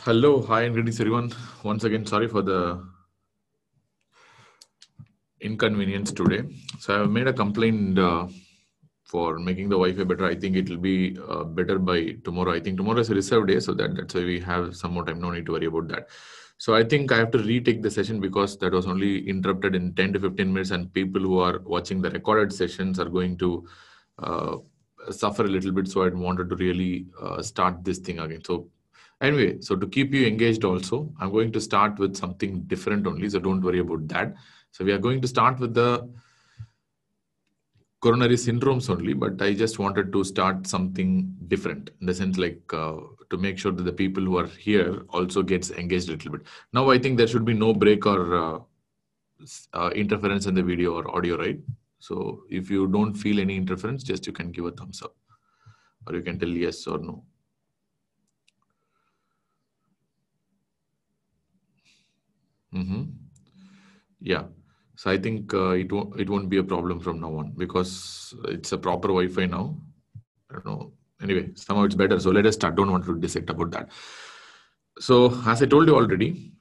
Hello, hi, and greetings everyone. Once again, sorry for the inconvenience today. So I've made a complaint for making the Wi-Fi better. I think it will be better by tomorrow. I think tomorrow is a reserved day, so that's why we have some more time. No need to worry about that. So I think I have to retake the session because that was only interrupted in 10 to 15 minutes, and people who are watching the recorded sessions are going to uh, suffer a little bit. So I wanted to really start this thing again. So anyway, so to keep you engaged also, I'm going to start with something different only. So don't worry about that. So we are going to start with the coronary syndromes only, but I just wanted to start something different in the sense like to make sure that the people who are here also gets engaged a little bit. Now I think there should be no break or interference in the video or audio, right? So if you don't feel any interference, just you can give a thumbs up or you can tell yes or no. Yeah. So I think it won't be a problem from now on because it's a proper Wi-Fi now. I don't know. Anyway, somehow it's better. So let us start. Don't want to dissect about that. So as I told you already,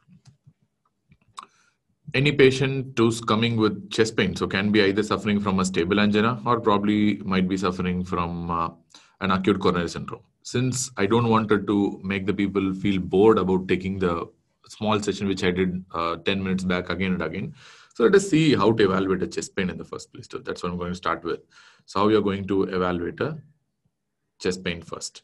any patient who's coming with chest pain, so can be either suffering from a stable angina or probably might be suffering from an acute coronary syndrome. Since I don't wanted to make the people feel bored about taking the small session which I did 10 minutes back again and again. So let us see how to evaluate a chest pain in the first place. So that's what I'm going to start with. So how we are going to evaluate a chest pain first.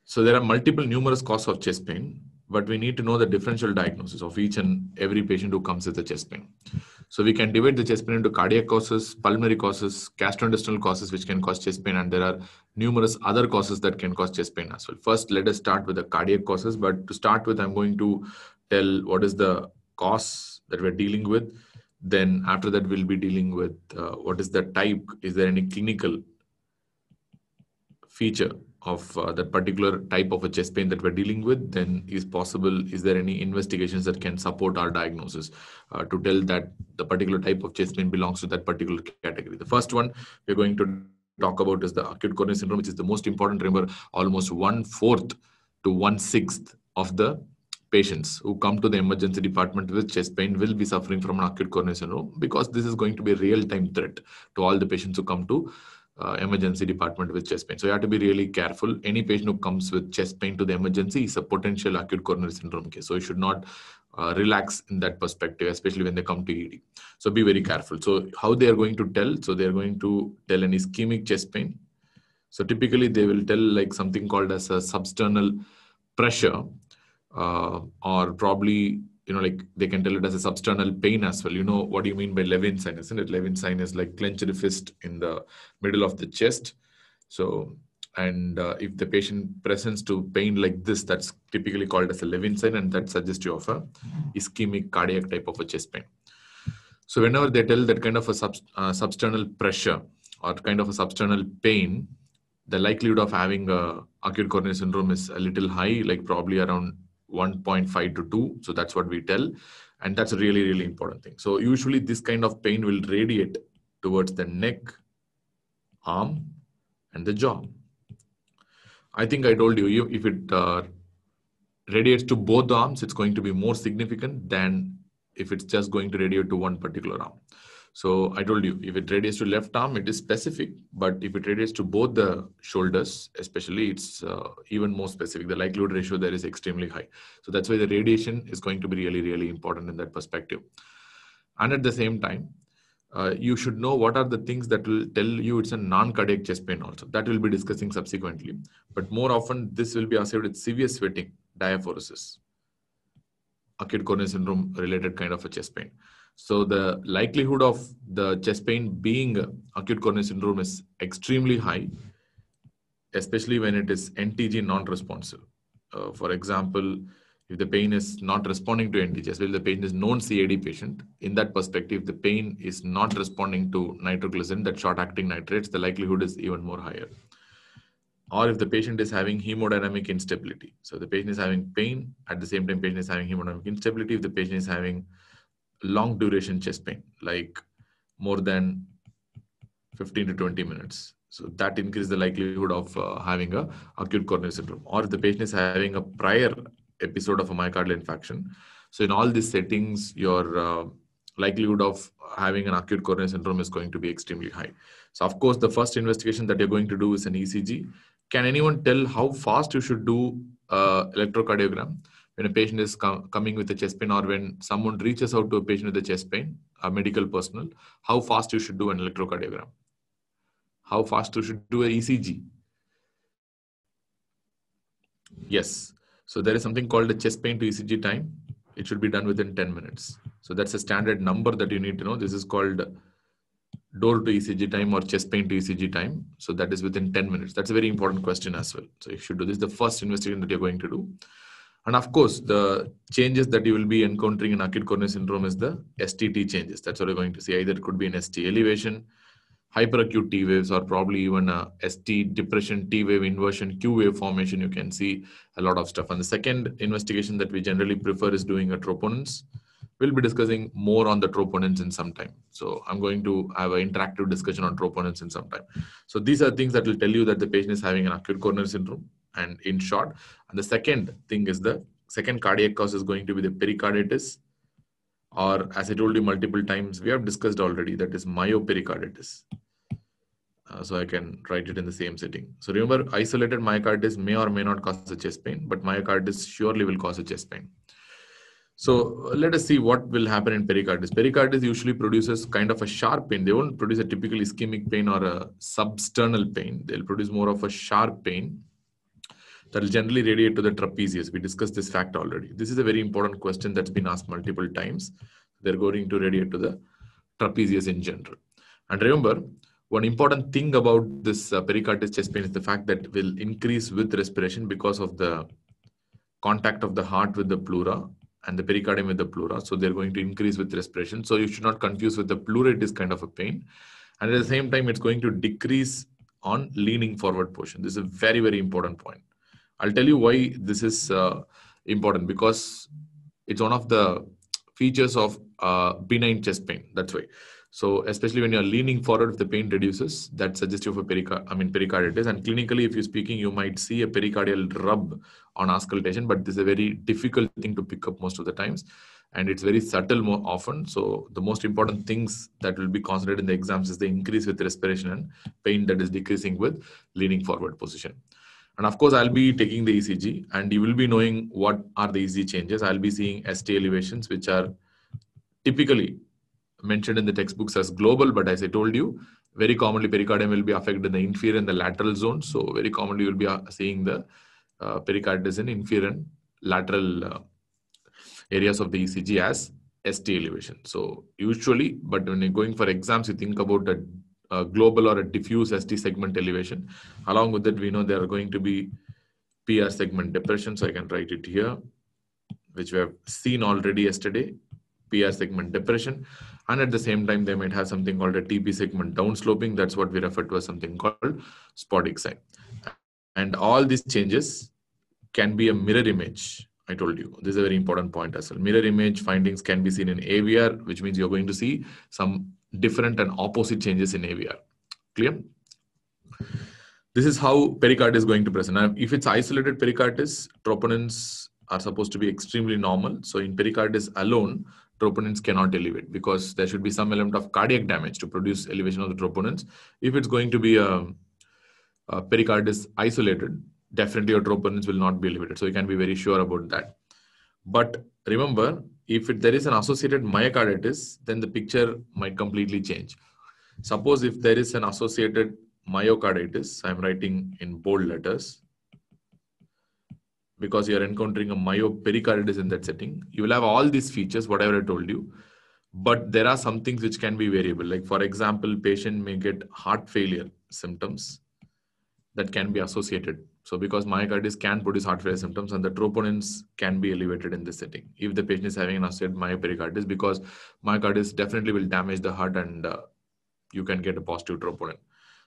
So there are multiple numerous causes of chest pain, but we need to know the differential diagnosis of each and every patient who comes with a chest pain. So we can divide the chest pain into cardiac causes, pulmonary causes, gastrointestinal causes, which can cause chest pain, and there are numerous other causes that can cause chest pain as well. First, let us start with the cardiac causes, but to start with, I'm going to tell what is the cause that we're dealing with. Then after that, we'll be dealing with what is the type, is there any clinical feature of that particular type of a chest pain that we're dealing with, then is there any investigations that can support our diagnosis to tell that the particular type of chest pain belongs to that particular category. The first one we're going to talk about is the acute coronary syndrome, which is the most important. Remember, almost 1/4 to 1/6 of the patients who come to the emergency department with chest pain will be suffering from an acute coronary syndrome, because this is going to be a real-time threat to all the patients who come to emergency department with chest pain. So you have to be really careful. Any patient who comes with chest pain to the emergency is a potential acute coronary syndrome case. So you should not relax in that perspective, especially when they come to ED. So be very careful. So how they are going to tell? So they are going to tell an ischemic chest pain. So typically they will tell like something called as a substernal pressure, or probably, like they can tell it as a substernal pain as well. You know what do you mean by Levin sign, isn't it? Levin sign is like clenched fist in the middle of the chest. So, and if the patient presents to pain like this, that's typically called as a Levin sign, and that suggests you of a ischemic cardiac type of a chest pain. So whenever they tell that kind of a substernal pressure or kind of a substernal pain, the likelihood of having a acute coronary syndrome is a little high, like probably around 1.5 to 2. So that's what we tell. And that's a really, really important thing. So usually this kind of pain will radiate towards the neck, arm, and the jaw. I think I told you, if it radiates to both the arms, it's going to be more significant than if it's just going to radiate to one particular arm. So I told you, if it radiates to left arm, it is specific. But if it radiates to both the shoulders, especially, it's even more specific. The likelihood ratio there is extremely high. So that's why the radiation is going to be really, really important in that perspective. And at the same time, you should know what are the things that will tell you it's a non-cardiac chest pain also. That we'll be discussing subsequently. But more often, this will be associated with severe sweating, diaphoresis, acute coronary syndrome related kind of a chest pain. So the likelihood of the chest pain being acute coronary syndrome is extremely high, especially when it is NTG non-responsive. For example, if the pain is not responding to NTG, as well, the patient is known CAD patient. In that perspective, the pain is not responding to nitroglycerin, that short-acting nitrates, the likelihood is even more higher. Or if the patient is having hemodynamic instability. So the patient is having pain, at the same time patient is having hemodynamic instability. If the patient is having long duration chest pain, like more than 15 to 20 minutes, So that increases the likelihood of having a acute coronary syndrome. Or if the patient is having a prior episode of a myocardial infarction, so in all these settings, your likelihood of having an acute coronary syndrome is going to be extremely high. So of course, the first investigation that you're going to do is an ECG. Can anyone tell how fast you should do electrocardiogram when a patient is coming with a chest pain, or when someone reaches out to a patient with a chest pain, a medical personnel, how fast you should do an electrocardiogram? How fast you should do an ECG? Yes. So there is something called a chest pain to ECG time. It should be done within 10 minutes. So that's a standard number that you need to know. This is called door to ECG time or chest pain to ECG time. So that is within 10 minutes. That's a very important question as well. So you should do this. The first investigation that you're going to do. And of course, the changes that you will be encountering in acute coronary syndrome is the STT changes. That's what you're going to see. Either it could be an ST elevation, hyperacute T waves, or probably even a ST depression, T wave inversion, Q wave formation. You can see a lot of stuff. And the second investigation that we generally prefer is doing a troponins. We'll be discussing more on the troponins in some time. So I'm going to have an interactive discussion on troponins in some time. So these are things that will tell you that the patient is having an acute coronary syndrome. And in short, and the second thing is the second cardiac cause is going to be the pericarditis, or as I told you multiple times, we have discussed already, that is myopericarditis. So I can write it in the same setting. So remember, isolated myocarditis may or may not cause a chest pain, but myocarditis surely will cause a chest pain. So let us see what will happen in pericarditis. Pericarditis usually produces kind of a sharp pain. They won't produce a typical ischemic pain or a substernal pain. They'll produce more of a sharp pain that will generally radiate to the trapezius. We discussed this fact already. This is a very important question that's been asked multiple times. They're going to radiate to the trapezius in general. And remember, one important thing about this pericarditis chest pain is the fact that it will increase with respiration because of the contact of the heart with the pleura and the pericardium with the pleura. So they're going to increase with respiration. So you should not confuse with the pleuritis kind of a pain. And at the same time, it's going to decrease on leaning forward portion. This is a very, very important point. I'll tell you why this is important, because it's one of the features of benign chest pain. That's why. So especially when you're leaning forward, if the pain reduces, that's suggestive of pericarditis. And clinically, if you're speaking, you might see a pericardial rub on auscultation, but this is a very difficult thing to pick up most of the times. And it's very subtle more often. So the most important things that will be considered in the exams is the increase with respiration and pain that is decreasing with leaning forward position. And of course, I'll be taking the ECG, and you will be knowing what are the ECG changes. I'll be seeing ST elevations, which are typically mentioned in the textbooks as global, but as I told you, very commonly pericardium will be affected in the inferior and the lateral zone. So very commonly you'll be seeing the pericarditis in inferior and lateral areas of the ECG as ST elevation. So usually, but when you're going for exams, you think about a global or a diffuse ST segment elevation. Along with that, we know there are going to be PR segment depression. So I can write it here, which we have seen already yesterday, PR segment depression. And at the same time, they might have something called a TP segment downsloping. That's what we refer to as something called Spodek sign. And all these changes can be a mirror image. I told you, this is a very important point as well. Mirror image findings can be seen in AVR, which means you're going to see some different and opposite changes in AVR. Clear? This is how pericarditis is going to present. Now, if it's isolated pericarditis, troponins are supposed to be extremely normal. So in pericarditis alone, troponins cannot elevate because there should be some element of cardiac damage to produce elevation of the troponins. If it's going to be a pericarditis isolated, definitely your troponins will not be elevated. So you can be very sure about that. But remember, if there is an associated myocarditis, then the picture might completely change. Suppose if there is an associated myocarditis, I'm writing in bold letters, because you are encountering a myopericarditis in that setting, you will have all these features, whatever I told you. But there are some things which can be variable. Like for example, patient may get heart failure symptoms that can be associated. So because myocarditis can produce heart failure symptoms, and the troponins can be elevated in this setting if the patient is having an associated myopericarditis, because myocarditis definitely will damage the heart and you can get a positive troponin.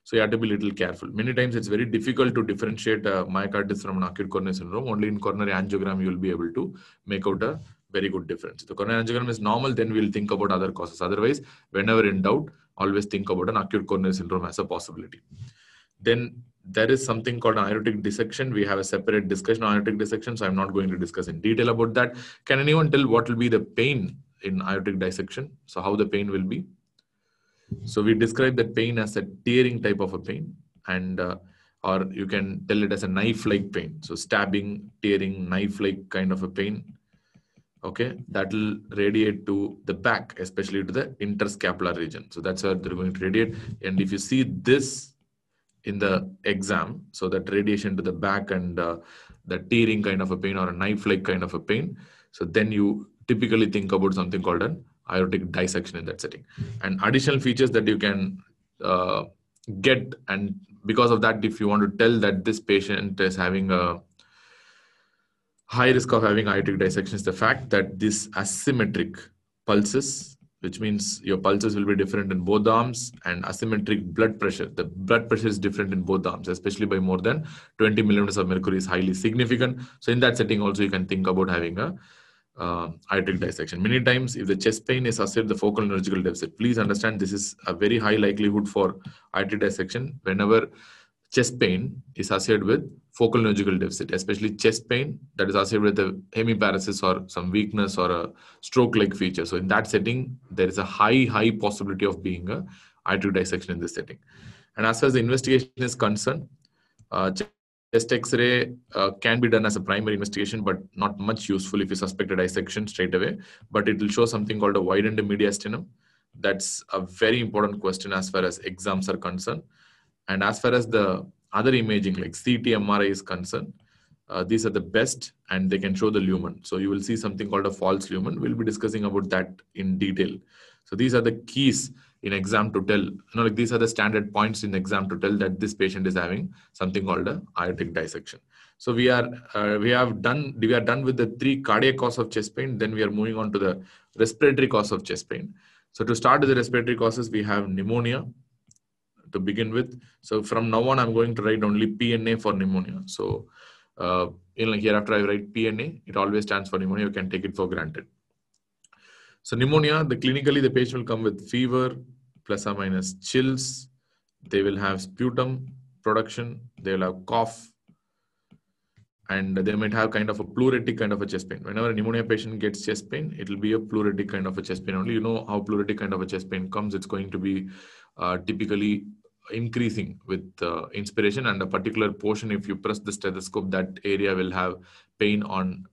So you have to be a little careful. Many times it's very difficult to differentiate myocarditis from an acute coronary syndrome. Only in coronary angiogram you will be able to make out a very good difference. If the coronary angiogram is normal, then we'll think about other causes. Otherwise, whenever in doubt, always think about an acute coronary syndrome as a possibility. Then there is something called an aortic dissection. We have a separate discussion on aortic dissection, so I'm not going to discuss in detail about that. Can anyone tell what will be the pain in aortic dissection? So how the pain will be? So we describe that pain as a tearing type of a pain, and or you can tell it as a knife-like pain. So stabbing, tearing, knife-like kind of a pain. Okay, that will radiate to the back, especially to the interscapular region. So that's where they're going to radiate. And if you see this in the exam, so that radiation to the back and the tearing kind of a pain or a knife-like kind of a pain, so then you typically think about something called an aortic dissection in that setting. And additional features that you can get, and because of that, if you want to tell that this patient is having a high risk of having aortic dissection, is the fact that this asymmetric pulses, which means your pulses will be different in both arms, and asymmetric blood pressure. The blood pressure is different in both arms, especially by more than 20 millimeters of mercury is highly significant. So in that setting also, you can think about having a aortic dissection. Many times, if the chest pain is associated with the focal neurological deficit, please understand this is a very high likelihood for aortic dissection whenever chest pain is associated with focal neurological deficit, especially chest pain that is associated with a hemiparesis or some weakness or a stroke-like feature. So in that setting, there is a high possibility of being a aortic dissection in this setting. And as far as the investigation is concerned, chest X-ray can be done as a primary investigation, but not much useful if you suspect a dissection straight away. But it will show something called a widened mediastinum. That's a very important question as far as exams are concerned. And as far as the other imaging like CT, MRI is concerned, these are the best, and they can show the lumen. So you will see something called a false lumen. We'll be discussing about that in detail. So these are the keys in exam to tell, like these are the standard points in exam to tell that this patient is having something called a aortic dissection. So we are done with the 3 cardiac cause of chest pain. Then we are moving on to the respiratory cause of chest pain. So to start with the respiratory causes, we have pneumonia to begin with. So from now on, I'm going to write only PNA for pneumonia. So hereafter I write PNA, it always stands for pneumonia. You can take it for granted. So pneumonia, clinically the patient will come with fever, plus or minus chills. They will have sputum production. They will have cough. And they might have kind of a pleuritic kind of a chest pain. Whenever a pneumonia patient gets chest pain, it will be a pleuritic kind of a chest pain only. You know how pleuritic kind of a chest pain comes. It's going to be typically increasing with inspiration, and a particular portion, if you press the stethoscope, that area will have pain on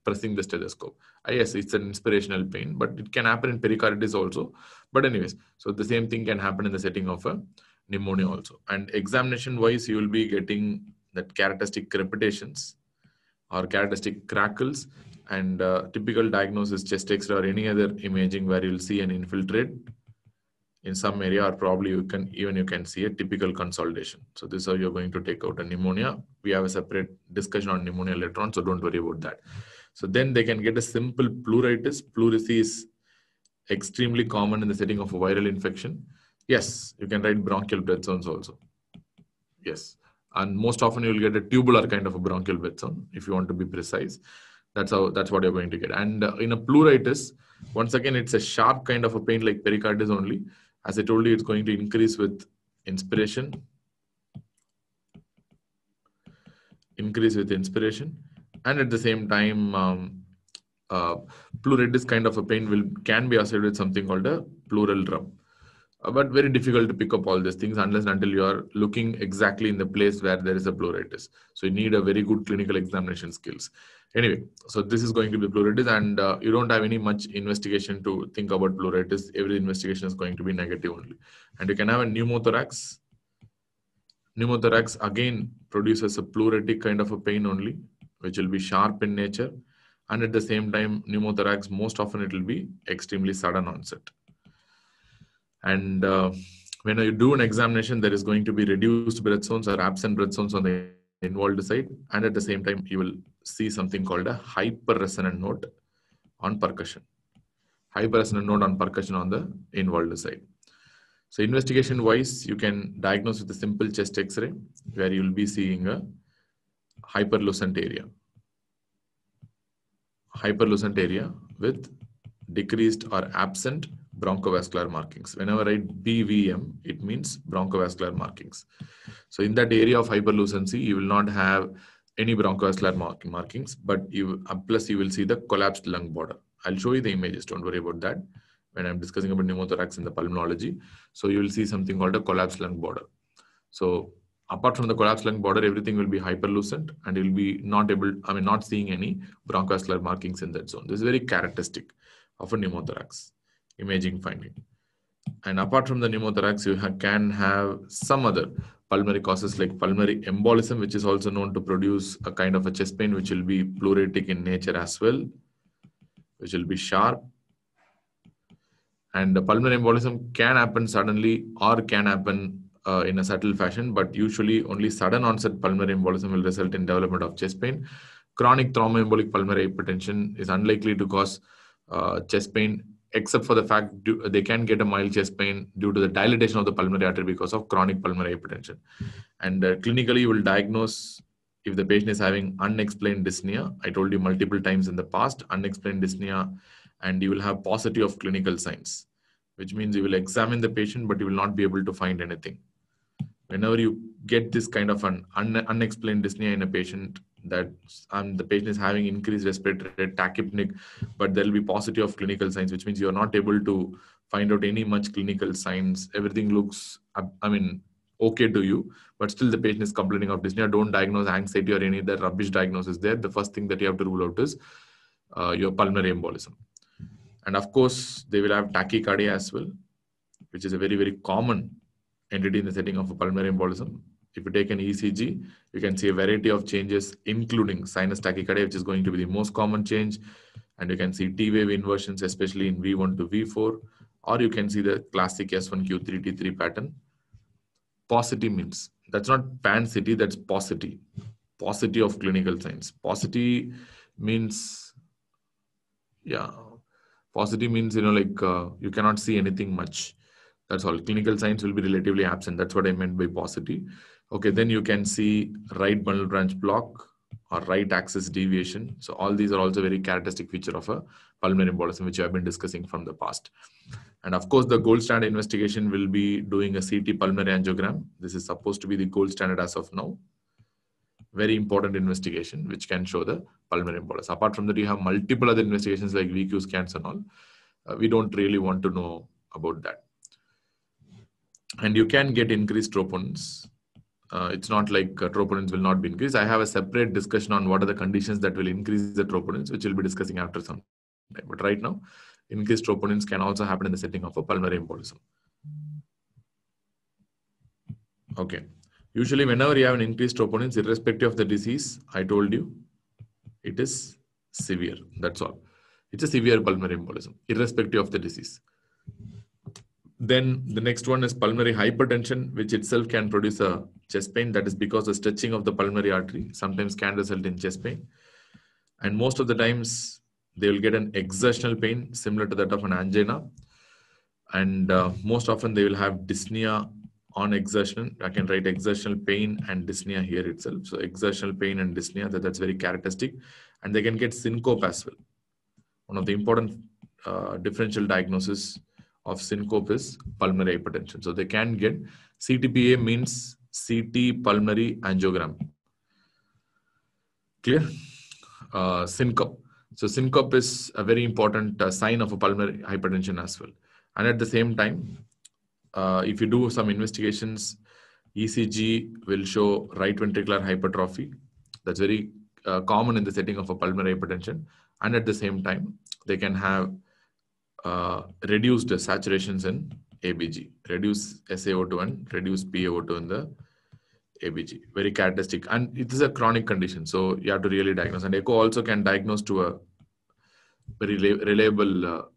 pressing the stethoscope. Yes, it's an inspirational pain, but it can happen in pericarditis also. But anyways, so the same thing can happen in the setting of a pneumonia also. And examination wise, you will be getting that characteristic crepitations or characteristic crackles, and typical diagnosis chest X-ray or any other imaging where you'll see an infiltrate in some area, or probably you can see a typical consolidation. So this is how you're going to take out a pneumonia. We have a separate discussion on pneumonia later on, so don't worry about that. So then they can get a simple pleuritis. Pleurisy is extremely common in the setting of a viral infection. Yes, you can write bronchial breath sounds also. Yes, and most often you'll get a tubular kind of a bronchial breath sound if you want to be precise. That's what you're going to get. And in a pleuritis, once again, it's a sharp kind of a pain like pericarditis only. As I told you, it's going to increase with inspiration. And at the same time, pleuritis kind of a pain can be associated with something called a pleural rub. But very difficult to pick up all these things unless and until you are looking exactly in the place where there is a pleuritis. So you need a very good clinical examination skills. Anyway, so this is going to be pleuritis, and you don't have any much investigation to think about pleuritis. Every investigation is going to be negative only. And you can have a pneumothorax. Pneumothorax again produces a pleuritic kind of a pain only, which will be sharp in nature. And at the same time, pneumothorax, most often it will be extremely sudden onset. And when you do an examination, there is going to be reduced breath sounds or absent breath sounds on the involved side. And at the same time, you will see something called a hyperresonant note on percussion. Hyperresonant note on percussion on the involved side. So investigation wise, you can diagnose with a simple chest X-ray where you will be seeing a hyperlucent area. Hyperlucent area with decreased or absent bronchovascular markings. Whenever I write BVM, it means bronchovascular markings. So in that area of hyperlucency, you will not have any bronchovascular markings, but plus you will see the collapsed lung border. I'll show you the images. Don't worry about that when I'm discussing about pneumothorax in the pulmonology. So you will see something called a collapsed lung border. So apart from the collapsed lung border, everything will be hyperlucent, and you'll be not seeing any bronchovascular markings in that zone. This is very characteristic of a pneumothorax imaging finding. And apart from the pneumothorax, you can have some other pulmonary causes like pulmonary embolism, which is also known to produce a kind of a chest pain, which will be pleuritic in nature as well, which will be sharp. And the pulmonary embolism can happen suddenly or can happen in a subtle fashion, but usually only sudden onset pulmonary embolism will result in development of chest pain. Chronic thromboembolic pulmonary hypertension is unlikely to cause chest pain, except for the fact they can get a mild chest pain due to the dilatation of the pulmonary artery because of chronic pulmonary hypertension. And clinically, you will diagnose if the patient is having unexplained dyspnea. I told you multiple times in the past, unexplained dyspnea, and you will have paucity of clinical signs, which means you will examine the patient, but you will not be able to find anything. Whenever you get this kind of an unexplained dyspnea in a patient, that the patient is having increased respiratory rate, tachypneic, but there will be paucity of clinical signs, which means you are not able to find out any much clinical signs. Everything looks, okay to you, but still the patient is complaining of dyspnea. Don't diagnose anxiety or any other rubbish diagnosis there. The first thing that you have to rule out is your pulmonary embolism. And of course, they will have tachycardia as well, which is a very, very common entity in the setting of a pulmonary embolism. If you take an ECG, you can see a variety of changes, including sinus tachycardia, which is going to be the most common change. And you can see T-wave inversions, especially in V1 to V4, or you can see the classic S1Q3 T3 pattern. Paucity means, that's not pancity, that's paucity. Paucity of clinical signs. Paucity means, paucity means, you cannot see anything much. That's all. Clinical signs will be relatively absent. That's what I meant by paucity. Okay, then you can see right bundle branch block or right axis deviation. So all these are also very characteristic feature of a pulmonary embolism, which I have been discussing from the past. And of course, the gold standard investigation will be doing a CT pulmonary angiogram. This is supposed to be the gold standard as of now. Very important investigation, which can show the pulmonary embolism. Apart from that, you have multiple other investigations like VQ scans and all. We don't really want to know about that. And you can get increased troponins. It's not like troponins will not be increased. I have a separate discussion on what are the conditions that will increase the troponins, which we'll be discussing after some time. But right now, increased troponins can also happen in the setting of a pulmonary embolism. Okay. Usually, whenever you have an increased troponins, irrespective of the disease, I told you, it is severe. That's all. It's a severe pulmonary embolism, irrespective of the disease. Then the next one is pulmonary hypertension, which itself can produce a chest pain. That is because the stretching of the pulmonary artery sometimes can result in chest pain. And most of the times, they will get an exertional pain similar to that of an angina. And most often they will have dyspnea on exertion. I can write exertional pain and dyspnea here itself. So exertional pain and dyspnea, that's very characteristic. And they can get syncope as well. One of the important differential diagnosis of syncope is pulmonary hypertension. So they can get CTPA, means CT pulmonary angiogram. Clear? Syncope. So syncope is a very important sign of a pulmonary hypertension as well. And at the same time, if you do some investigations, ECG will show right ventricular hypertrophy. That's very common in the setting of a pulmonary hypertension. And at the same time, they can have reduced saturations in ABG, reduce SaO2 and reduce PaO2 in the ABG. Very characteristic. And it is a chronic condition, so you have to really diagnose. And echo also can diagnose to a very reliable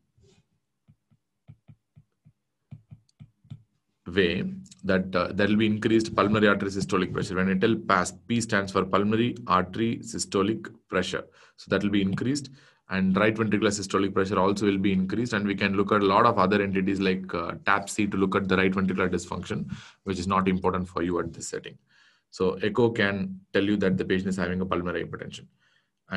way that there will be increased pulmonary artery systolic pressure. When I tell PAS, P stands for pulmonary artery systolic pressure. So that will be increased. And right ventricular systolic pressure also will be increased. And we can look at a lot of other entities like TAP-C to look at the right ventricular dysfunction, which is not important for you at this setting. So echo can tell you that the patient is having a pulmonary hypertension.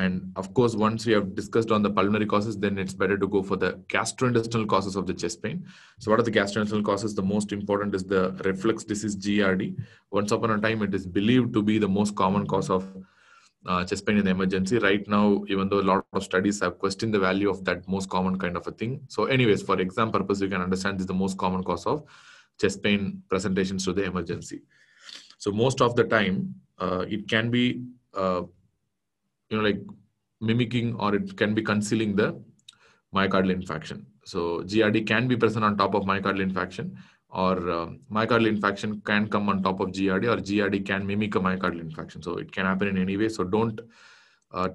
And of course, once we have discussed on the pulmonary causes, then it's better to go for the gastrointestinal causes of the chest pain. So what are the gastrointestinal causes? The most important is the reflux disease, GERD. Once upon a time, it is believed to be the most common cause of chest pain in the emergency. Right now, even though a lot of studies have questioned the value of that most common kind of a thing. So anyways, for exam purpose, you can understand this is the most common cause of chest pain presentations to the emergency. So most of the time, it can be, like mimicking, or it can be concealing the myocardial infarction. So GERD can be present on top of myocardial infarction, or myocardial infarction can come on top of GERD, or GERD can mimic a myocardial infarction. So it can happen in any way. So don't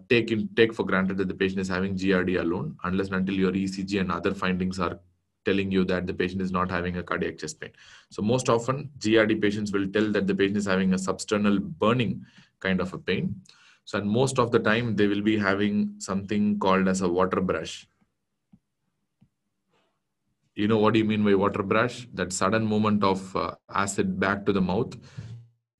take for granted that the patient is having GERD alone, unless and until your ECG and other findings are telling you that the patient is not having a cardiac chest pain. So most often GERD patients will tell that the patient is having a substernal burning kind of a pain. So, and most of the time they will be having something called as a water brush. You know what do you mean by water brush? That sudden movement of acid back to the mouth,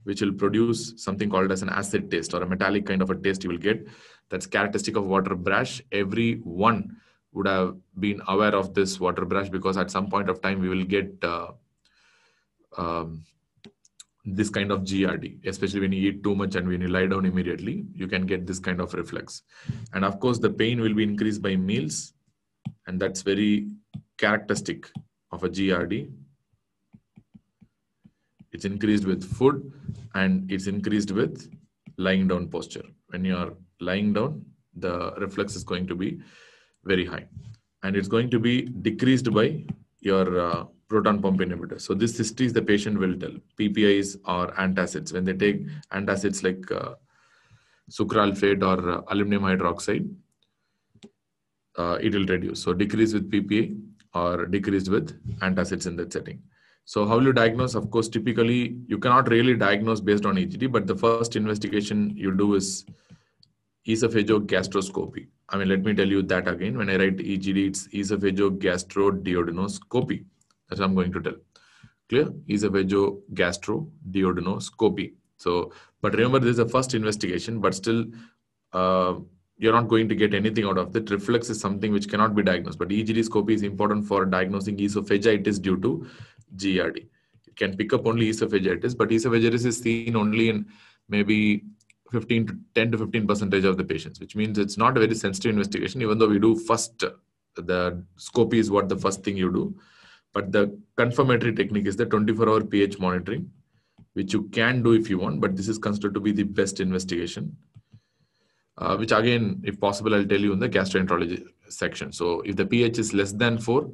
which will produce something called as an acid taste, or a metallic kind of a taste you will get. That's characteristic of water brush. Everyone would have been aware of this water brush, because at some point of time we will get this kind of GERD, especially when you eat too much and when you lie down immediately, you can get this kind of reflex. And of course, the pain will be increased by meals, and that's very characteristic of a GERD. It's increased with food, and it's increased with lying down posture. When you are lying down, the reflex is going to be very high, and it's going to be decreased by your proton pump inhibitor. So this histories the patient will tell. PPIs or antacids, when they take antacids like sucralfate or aluminum hydroxide, it will reduce. So decrease with PPI or decreased with antacids in that setting. So how will you diagnose? Of course, typically you cannot really diagnose based on EGD, but the first investigation you do is esophagogastroscopy. I mean, let me tell you that again. When I write EGD, it's esophagogastroduodenoscopy. That's what I'm going to tell. Clear? Esophagogastroduodenoscopy. So, but remember, this is the first investigation, but still, you're not going to get anything out of it. Reflux is something which cannot be diagnosed, but EGD scopy is important for diagnosing esophagitis due to GERD. It can pick up only esophagitis, but esophagitis is seen only in maybe 10 to 15% of the patients, which means it's not a very sensitive investigation, even though we do first, the scopy is what the first thing you do. But the confirmatory technique is the 24-hour pH monitoring, which you can do if you want, but this is considered to be the best investigation, which again, if possible, I'll tell you in the gastroenterology section. So if the pH is less than 4,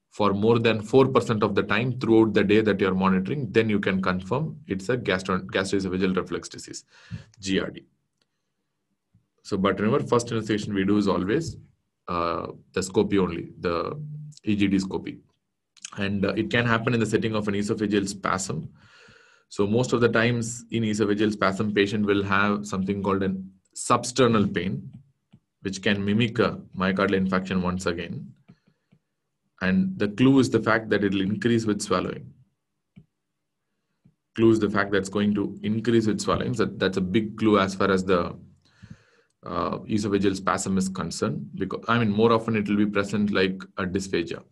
for more than 4% of the time throughout the day that you're monitoring, then you can confirm it's a gastroesophageal reflux disease, GERD. So, but remember, first investigation we do is always the scopy only, the EGD scopy. And it can happen in the setting of an esophageal spasm. So most of the times in esophageal spasm, patient will have something called an substernal pain, which can mimic a myocardial infarction once again. And the clue is the fact that it will increase with swallowing. Clue is the fact that it's going to increase with swallowing. So that's a big clue as far as the esophageal spasm is concerned. Because I mean, more often it will be present like a dysphagia.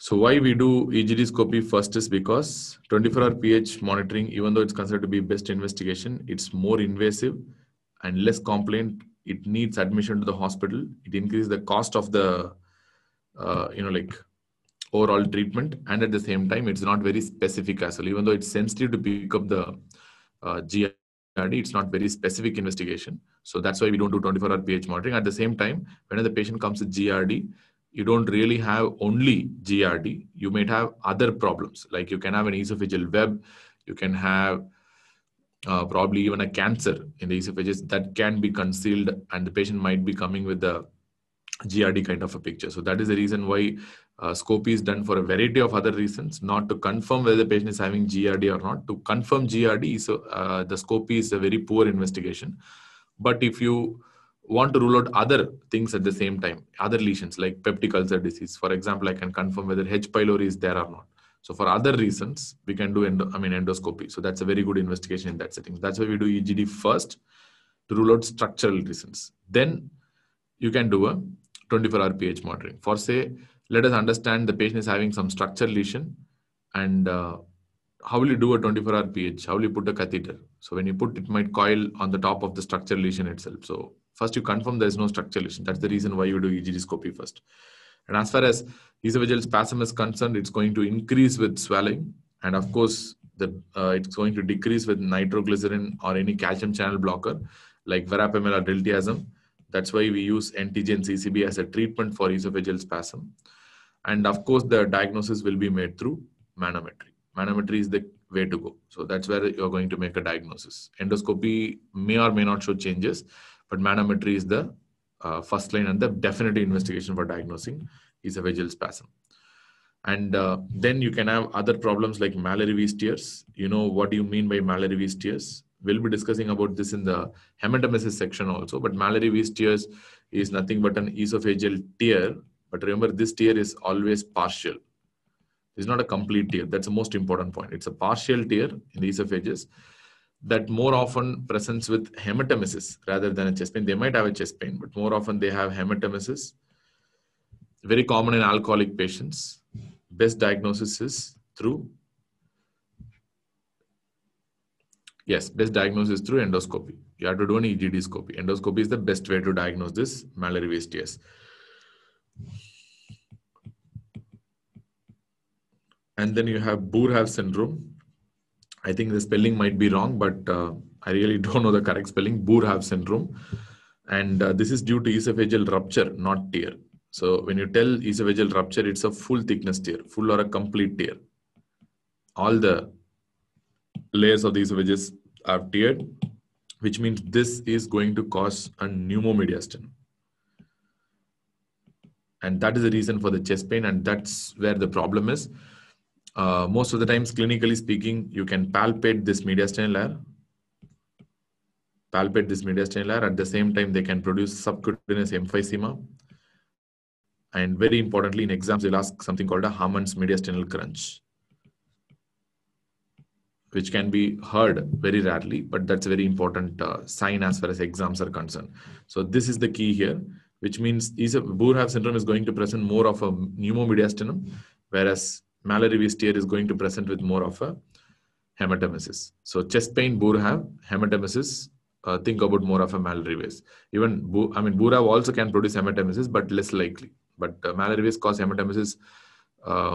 So why we do EGD scopy first is because 24-hour pH monitoring, even though it's considered to be best investigation, it's more invasive and less compliant. It needs admission to the hospital. It increases the cost of the overall treatment, and at the same time, it's not very specific as well. Even though it's sensitive to pick up the GERD, it's not very specific investigation. So that's why we don't do 24-hour pH monitoring. At the same time, when the patient comes with GERD, you don't really have only GERD. You might have other problems, like you can have an esophageal web, you can have probably even a cancer in the esophagus that can be concealed, and the patient might be coming with the GERD kind of a picture. So that is the reason why scopy is done for a variety of other reasons, not to confirm whether the patient is having GERD or not. To confirm GERD, so the scopy is a very poor investigation. But if you want to rule out other things at the same time, other lesions like peptic ulcer disease, for example, I can confirm whether H. pylori is there or not. So for other reasons, we can do endoscopy. So that's a very good investigation in that setting. That's why we do EGD first to rule out structural reasons. Then you can do a 24-hour pH monitoring. For say, let us understand the patient is having some structural lesion, and how will you do a 24-hour pH? How will you put a catheter? So when you put, it might coil on the top of the structural lesion itself. So first you confirm there is no structural lesion. That's the reason why you do EGD-scopy first. And as far as esophageal spasm is concerned, it's going to increase with swelling, and of course it's going to decrease with nitroglycerin or any calcium channel blocker like verapamil or diltiazem. That's why we use NTG and CCB as a treatment for esophageal spasm. And of course, the diagnosis will be made through manometry. Manometry is the way to go. So that's where you're going to make a diagnosis. Endoscopy may or may not show changes, but manometry is the first line and the definitive investigation for diagnosing esophageal spasm. And then you can have other problems like Mallory-Weiss tears. You know what do you mean by Mallory-Weiss tears? We'll be discussing about this in the hematemesis section also. But Mallory-Weiss tears is nothing but an esophageal tear. But remember, this tear is always partial. It's not a complete tear. That's the most important point. It's a partial tear in the esophagus that more often presents with hematemesis rather than a chest pain. They might have a chest pain, but more often they have hematemesis. Very common in alcoholic patients. Best diagnosis is through, best diagnosis through endoscopy. You have to do an EGD-scopy. Endoscopy is the best way to diagnose this Mallory-Weiss tears. And then you have Boerhaave syndrome. I think the spelling might be wrong, but I really don't know the correct spelling. Boerhaave syndrome. And this is due to esophageal rupture, not tear. So when you tell esophageal rupture, it's a full thickness tear, full or a complete tear. All the layers of the esophagus are teared, which means this is going to cause a pneumomediastinum. And that is the reason for the chest pain, and that's where the problem is. Most of the times, clinically speaking, you can palpate this mediastinal layer. At the same time, they can produce subcutaneous emphysema. And very importantly, in exams, they'll ask something called a Hammond's mediastinal crunch, which can be heard very rarely, but that's a very important sign as far as exams are concerned. So this is the key here, which means Boerhaave syndrome is going to present more of a pneumomediastinum, whereas Mallory-Weiss tear is going to present with more of a hematemesis. So chest pain, Boerhaave, hematemesis, think about more of a Mallory-Weiss. Even, Boerhaave also can produce hematemesis, but less likely. But Mallory-Weiss causes hematemesis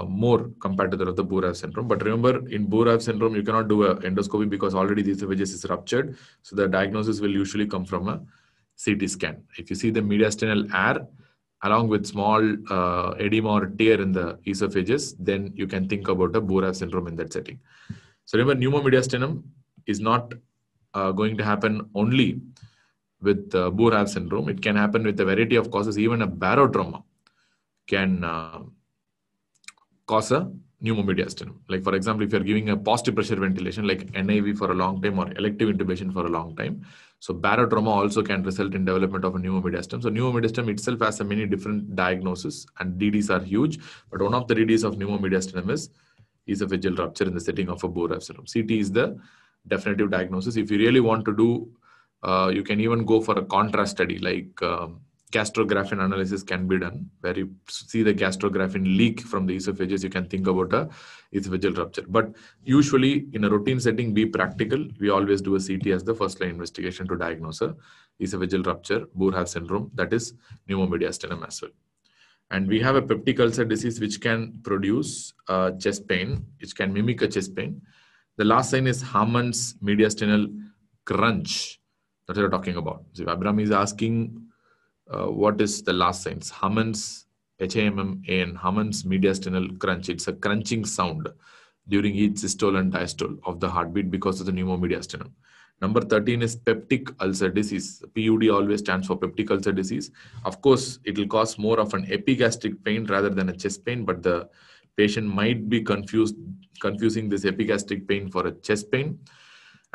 more compared to that of the Boerhaave syndrome. But remember, in Boerhaave syndrome, you cannot do an endoscopy because already the esophagus is ruptured. So the diagnosis will usually come from a CT scan. If you see the mediastinal air along with small edema or tear in the esophagus, then you can think about a Boerhaave syndrome in that setting. So remember, pneumomediastinum is not going to happen only with Boerhaave syndrome. It can happen with a variety of causes. Even a barotrauma can cause a pneumomediastinum. Like for example, if you're giving a positive pressure ventilation like NIV for a long time or elective intubation for a long time, so barotrauma also can result in development of a pneumomediastinum. So pneumomediastinum itself has many different diagnoses, and DDs are huge, but one of the DDs of pneumomediastinum is esophageal rupture in the setting of a Boerhaave syndrome. CT is the definitive diagnosis. If you really want to do, you can even go for a contrast study like gastrographin analysis can be done, where you see the gastrographin leak from the esophagus. You can think about a esophageal rupture. But usually in a routine setting, be practical. We always do a CT as the first line investigation to diagnose a esophageal rupture, Boerhaave syndrome, that is pneumomediastinum as well. And we have a peptic ulcer disease which can produce chest pain, which can mimic a chest pain. The last sign is Hammond's mediastinal crunch. That's what we're talking about. So Abraham is asking, what is the last signs? Hammond's, H-A-M-M-A-N, Hammond's mediastinal crunch. It's a crunching sound during each systole and diastole of the heartbeat because of the pneumomediastinum. Number 13 is peptic ulcer disease. PUD always stands for peptic ulcer disease. Of course, it will cause more of an epigastric pain rather than a chest pain, but the patient might be confusing this epigastric pain for a chest pain.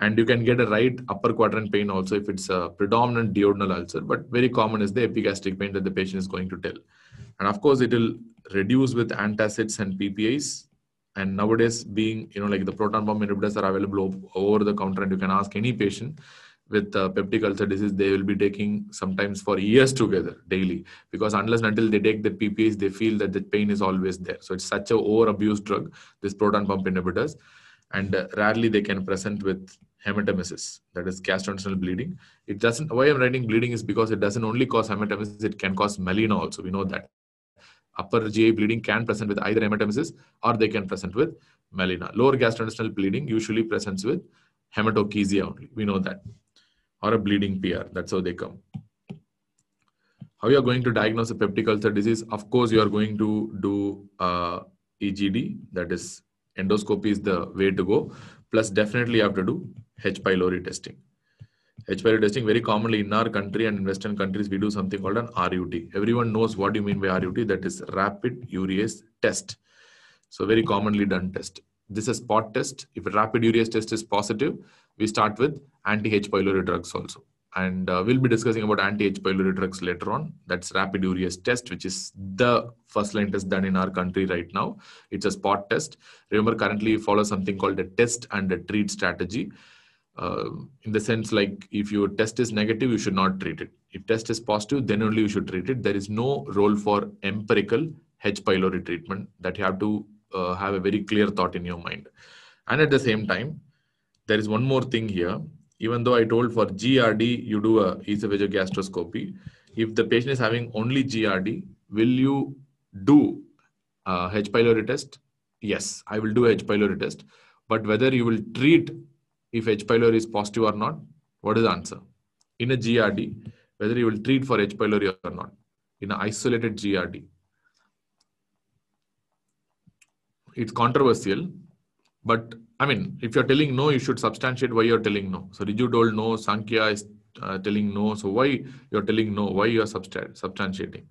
And you can get a right upper quadrant pain also if it's a predominant duodenal ulcer, but very common is the epigastric pain that the patient is going to tell. And of course, it will reduce with antacids and PPIs. And nowadays, being, like the proton pump inhibitors are available over the counter, and you can ask any patient with peptic ulcer disease, they will be taking sometimes for years together daily, because unless and until they take the PPIs, they feel that the pain is always there. So it's such a over-abused drug, this proton pump inhibitors, and rarely they can present with hematemesis, that is gastrointestinal bleeding. It doesn't. Why I'm writing bleeding is because it doesn't only cause hematemesis; it can cause melena also. We know that upper GI bleeding can present with either hematemesis or they can present with melena. Lower gastrointestinal bleeding usually presents with hematochezia only. We know that, or a bleeding PR. That's how they come. How you are going to diagnose a peptic ulcer disease? Of course, you are going to do EGD, that is endoscopy is the way to go. Plus, definitely you have to do H. pylori testing. H. pylori testing, very commonly in our country and in Western countries, we do something called an RUT. Everyone knows what you mean by RUT, that is rapid urease test. So very commonly done test. This is a spot test. If a rapid urease test is positive, we start with anti-H. pylori drugs also. And we'll be discussing about anti-H. pylori drugs later on. That's rapid urease test, which is the first line test done in our country right now. It's a spot test. Remember, currently we follow something called a test and a treat strategy. In the sense, like, if your test is negative, you should not treat it. If test is positive, then only you should treat it. There is no role for empirical H. pylori treatment. That you have to have a very clear thought in your mind. And at the same time, there is one more thing here. Even though I told for GRD, you do a esophagogastroscopy. If the patient is having only GRD, will you do a H. pylori test? Yes, I will do a H. pylori test. But whether you will treat if H. pylori is positive or not, what is the answer? In a GRD, whether you will treat for H. pylori or not, in an isolated GRD. It's controversial, but I mean, if you're telling no, you should substantiate why you're telling no. So Riju told no, Sankhya is telling no. So why you're telling no? Why you are substantiating?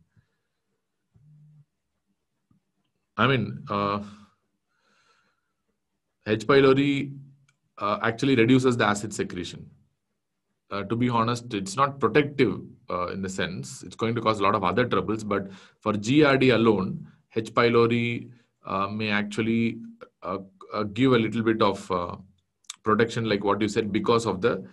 I mean, H. pylori actually reduces the acid secretion. To be honest, it's not protective in the sense. It's going to cause a lot of other troubles. But for GRD alone, H. pylori may actually give a little bit of protection, like what you said, because of the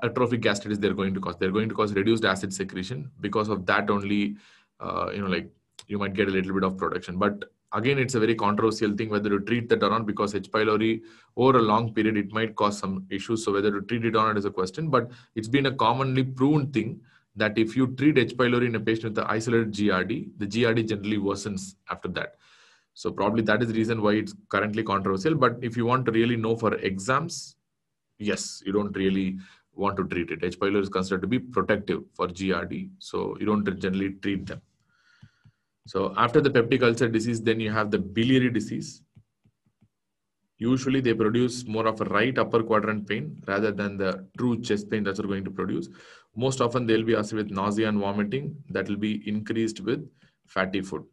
atrophic gastritis they're going to cause. They're going to cause reduced acid secretion. Because of that only, like, you might get a little bit of protection. But again, it's a very controversial thing whether to treat that or not, because H. pylori over a long period, it might cause some issues. So whether to treat it or not is a question. But it's been a commonly proven thing that if you treat H. pylori in a patient with the isolated GRD, the GRD generally worsens after that. So probably that is the reason why it's currently controversial. But if you want to really know for exams, yes, you don't really want to treat it. H. pylori is considered to be protective for GRD. So you don't generally treat them. So after the peptic ulcer disease, then you have the biliary disease. Usually they produce more of a right upper quadrant pain rather than the true chest pain that's going to produce. Most often they'll be associated with nausea and vomiting that will be increased with fatty food.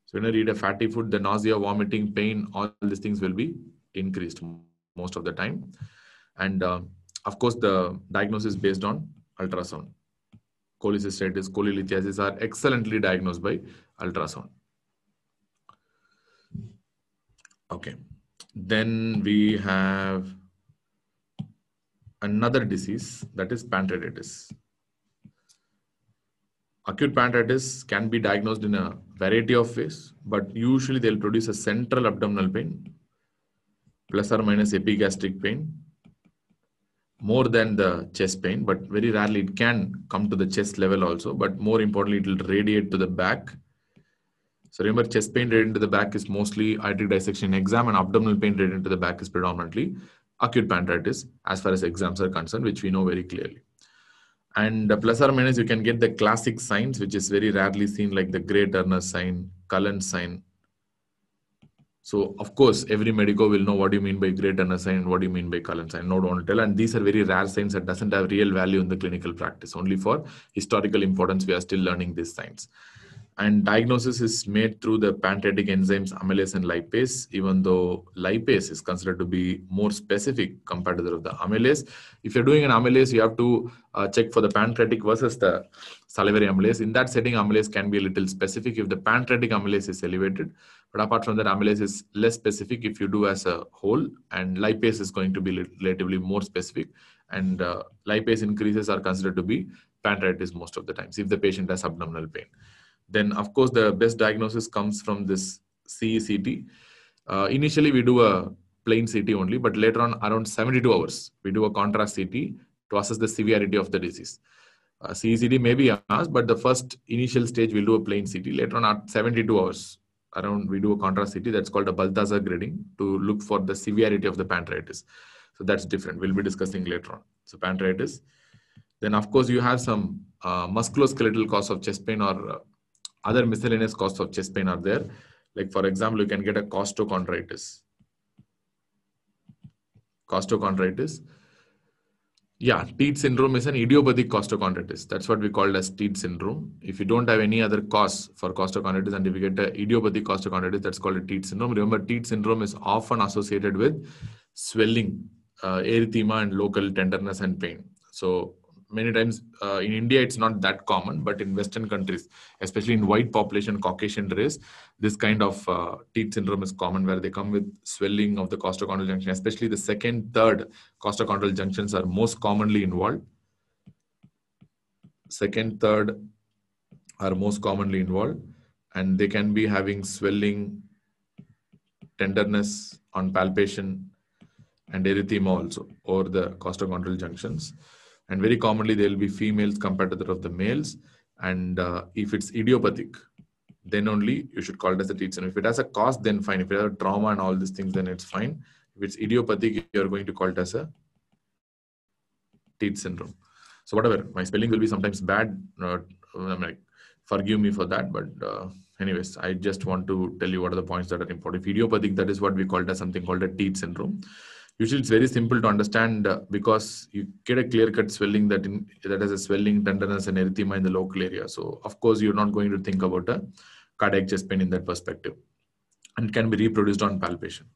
So when you eat a fatty food, the nausea, vomiting, pain, all these things will be increased most of the time. And of course, the diagnosis is based on ultrasound. Cholecystitis, cholelithiasis are excellently diagnosed by ultrasound. Okay. Then we have another disease, that is pancreatitis. Acute pancreatitis can be diagnosed in a variety of ways, but usually they'll produce a central abdominal pain, plus or minus epigastric pain, more than the chest pain, but very rarely it can come to the chest level also, but more importantly, it will radiate to the back. So remember, chest pain radiating to the back is mostly aortic dissection exam, and abdominal pain radiating to the back is predominantly acute pancreatitis as far as exams are concerned, which we know very clearly. And plus or minus, you can get the classic signs, which is very rarely seen, like the Gray Turner sign, Cullen sign. So, of course, every medico will know what do you mean by Gray Turner sign and what do you mean by Cullen sign. No, don't tell. And these are very rare signs that doesn't have real value in the clinical practice. Only for historical importance, we are still learning these signs. And diagnosis is made through the pancreatic enzymes amylase and lipase, even though lipase is considered to be more specific compared to the amylase. If you're doing an amylase, you have to check for the pancreatic versus the salivary amylase. In that setting, amylase can be a little specific if the pancreatic amylase is elevated. But apart from that, amylase is less specific if you do as a whole, and lipase is going to be relatively more specific. And lipase increases are considered to be pancreatitis most of the times if the patient has abdominal pain. Then, of course, the best diagnosis comes from this CECT. Initially, we do a plain CT only, but later on, around 72 hours, we do a contrast CT to assess the severity of the disease. CECT may be asked, but the first initial stage, we'll do a plain CT. Later on, at 72 hours, around we do a contrast CT that's called a Balthazar grading to look for the severity of the pancreatitis. So that's different. We'll be discussing later on. So pancreatitis. Then, of course, you have some musculoskeletal cause of chest pain or other miscellaneous cause of chest pain are there. Like, for example, you can get a costochondritis. Costochondritis. Yeah, Teat syndrome is an idiopathic costochondritis. That's what we call as Teat syndrome. If you don't have any other cause for costochondritis and if you get an idiopathic costochondritis, that's called a Teat syndrome. Remember, Teat syndrome is often associated with swelling, erythema, and local tenderness and pain. So many times in India, it's not that common, but in Western countries, especially in white population, Caucasian race, this kind of Teat syndrome is common where they come with swelling of the costochondral junction, especially the second, third costochondral junctions are most commonly involved. Second, third are most commonly involved, and they can be having swelling, tenderness on palpation, and erythema also over the costochondral junctions. And very commonly, there will be females compared to that of the males. And if it's idiopathic, then only you should call it as a Teat syndrome. If it has a cause, then fine. If it has a trauma and all these things, then it's fine. If it's idiopathic, you're going to call it as a Teat syndrome. So whatever, my spelling will be sometimes bad. Forgive me for that. But anyways, I just want to tell you what are the points that are important. If idiopathic, that is what we call it as something called a Teat syndrome. Usually it's very simple to understand because you get a clear-cut swelling that has a swelling, tenderness, and erythema in the local area. So of course, you're not going to think about a cardiac chest pain in that perspective, and it can be reproduced on palpation.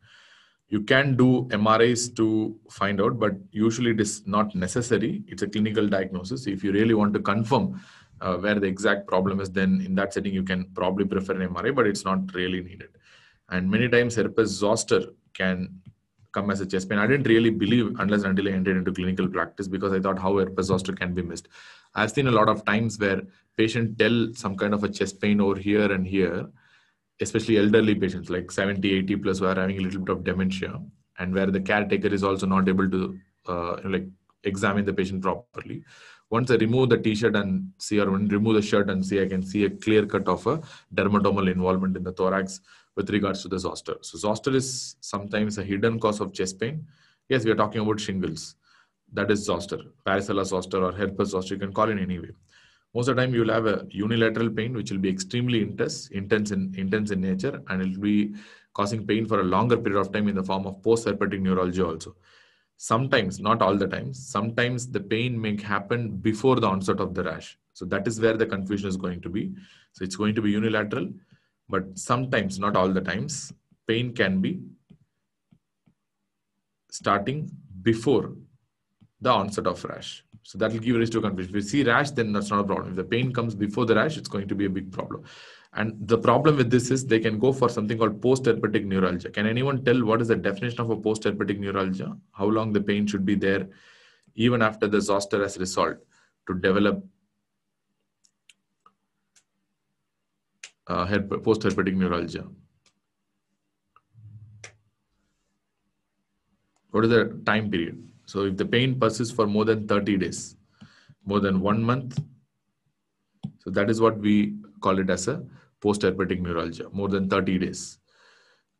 You can do MRIs to find out, but usually it is not necessary. It's a clinical diagnosis. If you really want to confirm where the exact problem is, then in that setting, you can probably prefer an MRI, but it's not really needed. And many times herpes zoster can come as a chest pain. I didn't really believe unless and until I entered into clinical practice because I thought how herpes zoster can be missed. I've seen a lot of times where patients tell some kind of a chest pain over here and here, especially elderly patients like 70, 80 plus who are having a little bit of dementia and where the caretaker is also not able to examine the patient properly. Once I remove the t-shirt and see, or remove the shirt and see, I can see a clear cut of a dermatomal involvement in the thorax with regards to the zoster. So zoster is sometimes a hidden cause of chest pain. Yes, we are talking about shingles. That is zoster, varicella zoster or herpes zoster, you can call it any way. Most of the time you will have a unilateral pain, which will be extremely intense in nature, and it will be causing pain for a longer period of time in the form of post-herpetic neuralgia also. Sometimes, not all the times, sometimes the pain may happen before the onset of the rash. So that is where the confusion is going to be. So it's going to be unilateral, but sometimes, not all the times, pain can be starting before the onset of rash. So that will give rise to confusion. If you see rash, then that's not a problem. If the pain comes before the rash, it's going to be a big problem. And the problem with this is they can go for something called post-herpetic neuralgia. Can anyone tell what is the definition of a post-herpetic neuralgia? How long the pain should be there even after the zoster has resolved to develop post-herpetic neuralgia? What is the time period? So if the pain persists for more than 30 days, more than 1 month, so that is what we call it as a post-herpetic neuralgia, more than 30 days.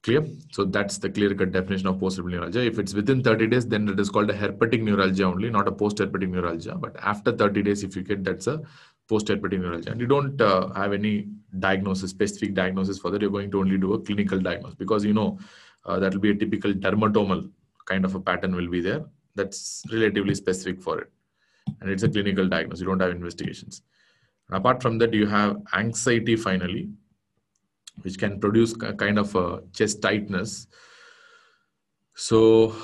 Clear? So that's the clear-cut definition of post-herpetic neuralgia. If it's within 30 days, then it is called a herpetic neuralgia only, not a post-herpetic neuralgia. But after 30 days, if you get, that's a post-herpetic neuralgia. And you don't have any diagnosis, specific diagnosis for that. You're going to only do a clinical diagnosis because you know that will be a typical dermatomal kind of a pattern will be there. That's relatively specific for it. And it's a clinical diagnosis. You don't have investigations. Apart from that, you have anxiety finally, which can produce a kind of a chest tightness. So,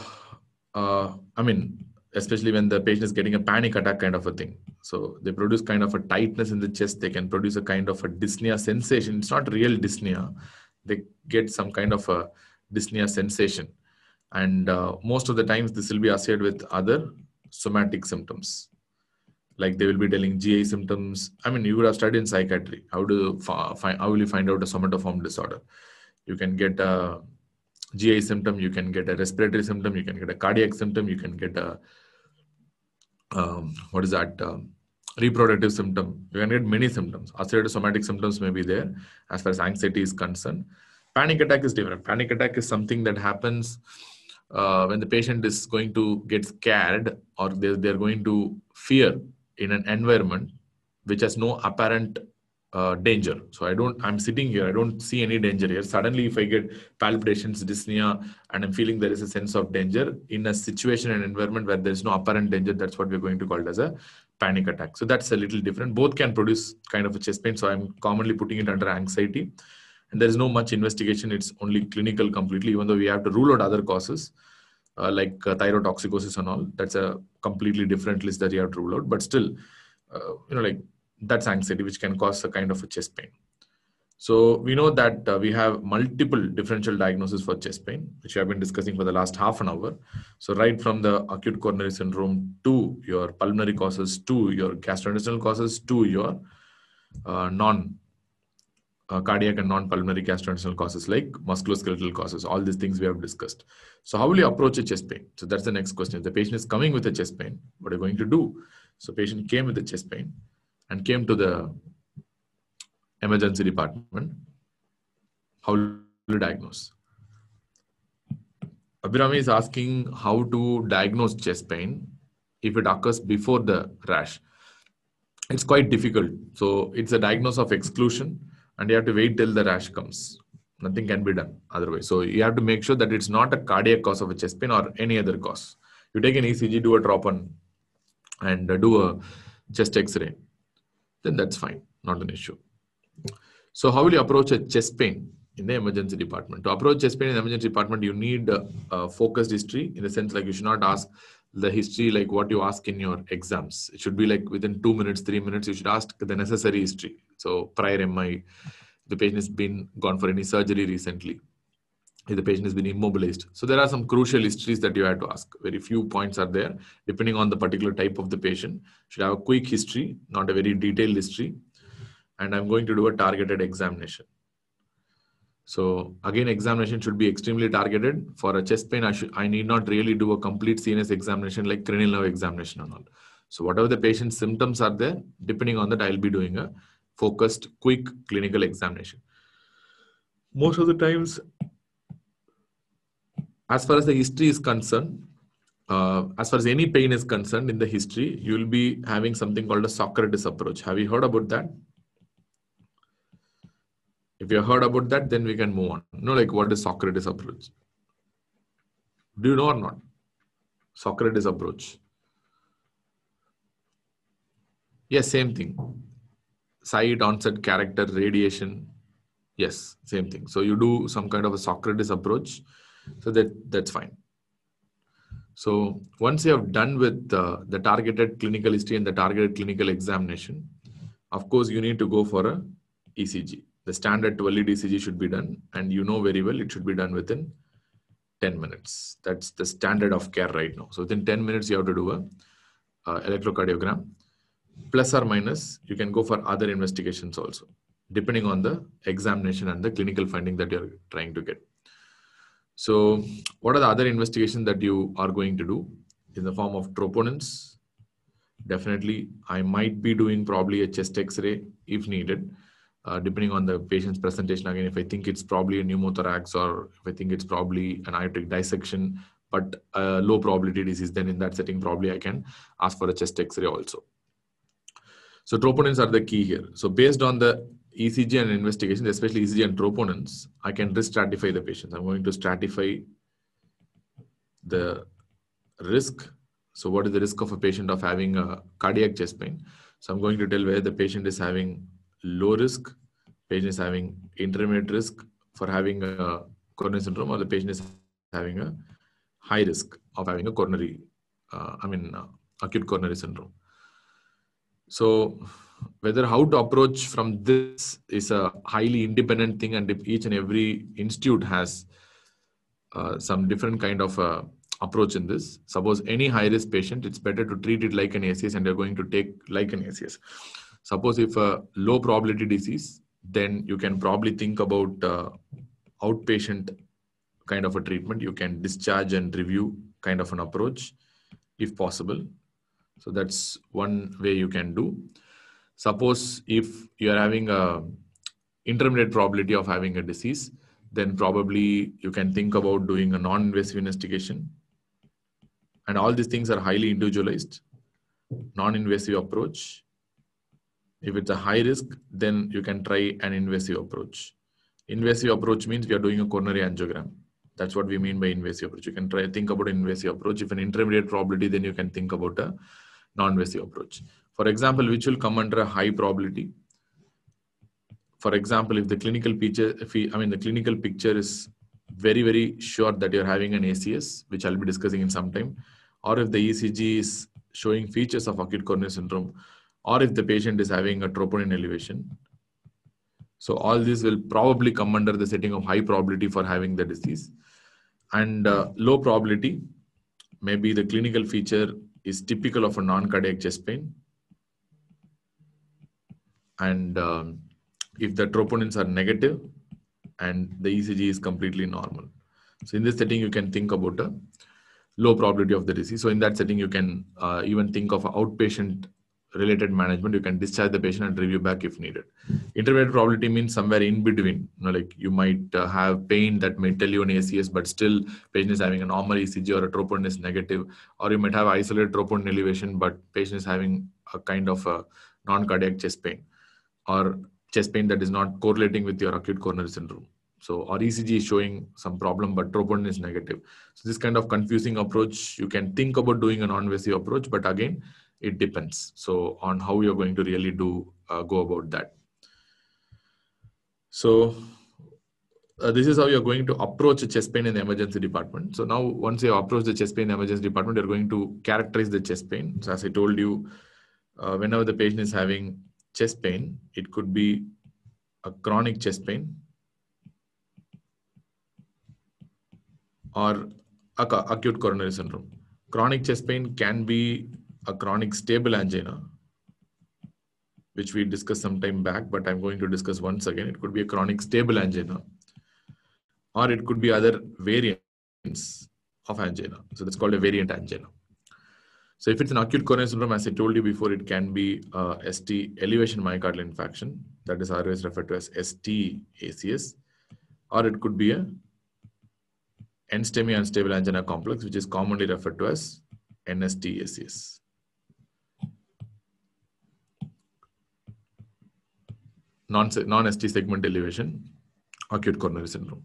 I mean, especially when the patient is getting a panic attack kind of a thing. So they produce kind of a tightness in the chest. They can produce a kind of a dyspnea sensation. It's not real dyspnea. they get some kind of a dyspnea sensation. And most of the times this will be associated with other somatic symptoms. Like they will be telling GI symptoms. I mean, you would have studied in psychiatry. How will you find out a somatoform disorder? You can get a GI symptom, you can get a respiratory symptom, you can get a cardiac symptom, you can get a reproductive symptom. You can get many symptoms. Associated somatic symptoms may be there as far as anxiety is concerned. Panic attack is different. Panic attack is something that happens when the patient is going to get scared, or they're going to fear in an environment which has no apparent danger. So I'm sitting here, I don't see any danger here. Suddenly, if I get palpitations, dyspnea, and I'm feeling there is a sense of danger in a situation and environment where there's no apparent danger, that's what we're going to call it as a panic attack. So that's a little different. Both can produce kind of a chest pain. So I'm commonly putting it under anxiety. And there is no much investigation. It's only clinical completely, even though we have to rule out other causes like thyrotoxicosis and all. That's a completely different list that you have to rule out. But still, that's anxiety, which can cause a kind of a chest pain. So we know that we have multiple differential diagnoses for chest pain, which we have been discussing for the last half an hour. So right from the acute coronary syndrome to your pulmonary causes, to your gastrointestinal causes, to your cardiac and non-pulmonary gastrointestinal causes like musculoskeletal causes. All these things we have discussed. So how will you approach a chest pain? So that's the next question. If the patient is coming with a chest pain, what are you going to do? So patient came with a chest pain and came to the emergency department. How will you diagnose? Abhirami is asking how to diagnose chest pain if it occurs before the rash. It's quite difficult. So it's a diagnosis of exclusion, and you have to wait till the rash comes. Nothing can be done otherwise. So you have to make sure that it's not a cardiac cause of a chest pain or any other cause. You take an ECG, do a tropan, and do a chest X-ray. Then that's fine, not an issue. So how will you approach a chest pain in the emergency department? To approach chest pain in the emergency department, you need a focused history, in the sense like you should not ask the history like what you ask in your exams. It should be like within 2 minutes, 3 minutes, you should ask the necessary history. So prior MI, the patient has been gone for any surgery recently, if the patient has been immobilized. So there are some crucial histories that you have to ask. Very few points are there, depending on the particular type of the patient. Should have a quick history, not a very detailed history. And I'm going to do a targeted examination. So again, examination should be extremely targeted. For a chest pain, I need not really do a complete CNS examination like cranial nerve examination and all. So whatever the patient's symptoms are there, depending on that, I'll be doing a focused, quick clinical examination. Most of the times, as far as the history is concerned, as far as any pain is concerned in the history, you will be having something called a Socrates approach. Have you heard about that? If you heard about that, then we can move on. Like what is Socrates approach? Do you know or not? Socrates approach. Yes, same thing. Site, onset, character, radiation. Yes, same thing. So you do some kind of a Socrates approach. So that's fine. So once you have done with the targeted clinical history and the targeted clinical examination, of course, you need to go for a ECG. The standard 12-lead ECG should be done, and you know very well it should be done within 10 minutes. That's the standard of care right now. So within 10 minutes, you have to do a electrocardiogram. Plus or minus, you can go for other investigations also, depending on the examination and the clinical finding that you're trying to get. So what are the other investigations that you are going to do? In the form of troponins. Definitely, I might be doing probably a chest X-ray if needed. Depending on the patient's presentation. Again, if I think it's probably a pneumothorax, or if I think it's probably an aortic dissection, but low probability disease, then in that setting, probably I can ask for a chest X-ray also. So troponins are the key here. So based on the ECG and investigation, especially ECG and troponins, I can risk stratify the patients. I'm going to stratify the risk. So what is the risk of a patient of having a cardiac chest pain? So I'm going to tell whether the patient is having low risk, patient is having intermediate risk for having a coronary syndrome, or the patient is having a high risk of having a acute coronary syndrome. So whether how to approach from this is a highly independent thing, and if each and every institute has some different kind of approach in this. Suppose any high risk patient, it's better to treat it like an ACS, and you're going to take like an ACS. Suppose if a low probability disease, then you can probably think about outpatient kind of a treatment. You can discharge and review kind of an approach if possible. So that's one way you can do. Suppose if you're having a intermediate probability of having a disease, then probably you can think about doing a non-invasive investigation. And all these things are highly individualized. Non-invasive approach. If it's a high risk, then you can try an invasive approach. Invasive approach means we are doing a coronary angiogram. That's what we mean by invasive approach. You can think about an invasive approach. If an intermediate probability, then you can think about a non-invasive approach. For example, which will come under a high probability. For example, if the clinical picture, the clinical picture is very, very sure that you're having an ACS, which I'll be discussing in some time, or if the ECG is showing features of acute coronary syndrome, or if the patient is having a troponin elevation. So all this will probably come under the setting of high probability for having the disease. And low probability, maybe the clinical feature is typical of a non-cardiac chest pain. And if the troponins are negative and the ECG is completely normal. So in this setting, you can think about a low probability of the disease. So in that setting, you can even think of outpatient related management. You can discharge the patient and review back if needed. Intermediate probability means somewhere in between. Like you might have pain that may tell you an ACS, but still patient is having a normal ECG or a troponin is negative, or you might have isolated troponin elevation, but patient is having a kind of a non-cardiac chest pain, or chest pain that is not correlating with your acute coronary syndrome. So, or ECG is showing some problem, but troponin is negative. So this kind of confusing approach, you can think about doing a non-invasive approach, but again, it depends. So on how you're going to really go about that. So this is how you're going to approach a chest pain in the emergency department. So now once you approach the chest pain in the emergency department, you're going to characterize the chest pain. So as I told you, whenever the patient is having chest pain, it could be a chronic chest pain or acute coronary syndrome. Chronic chest pain can be a chronic stable angina, which we discussed some time back, but I'm going to discuss once again. It could be a chronic stable angina, or it could be other variants of angina. So that's called a variant angina. So if it's an acute coronary syndrome, as I told you before, it can be ST elevation myocardial infarction, that is always referred to as ST-ACS, or it could be a end-STEMI unstable angina complex, which is commonly referred to as NST-ACS. Non-ST segment elevation, acute coronary syndrome.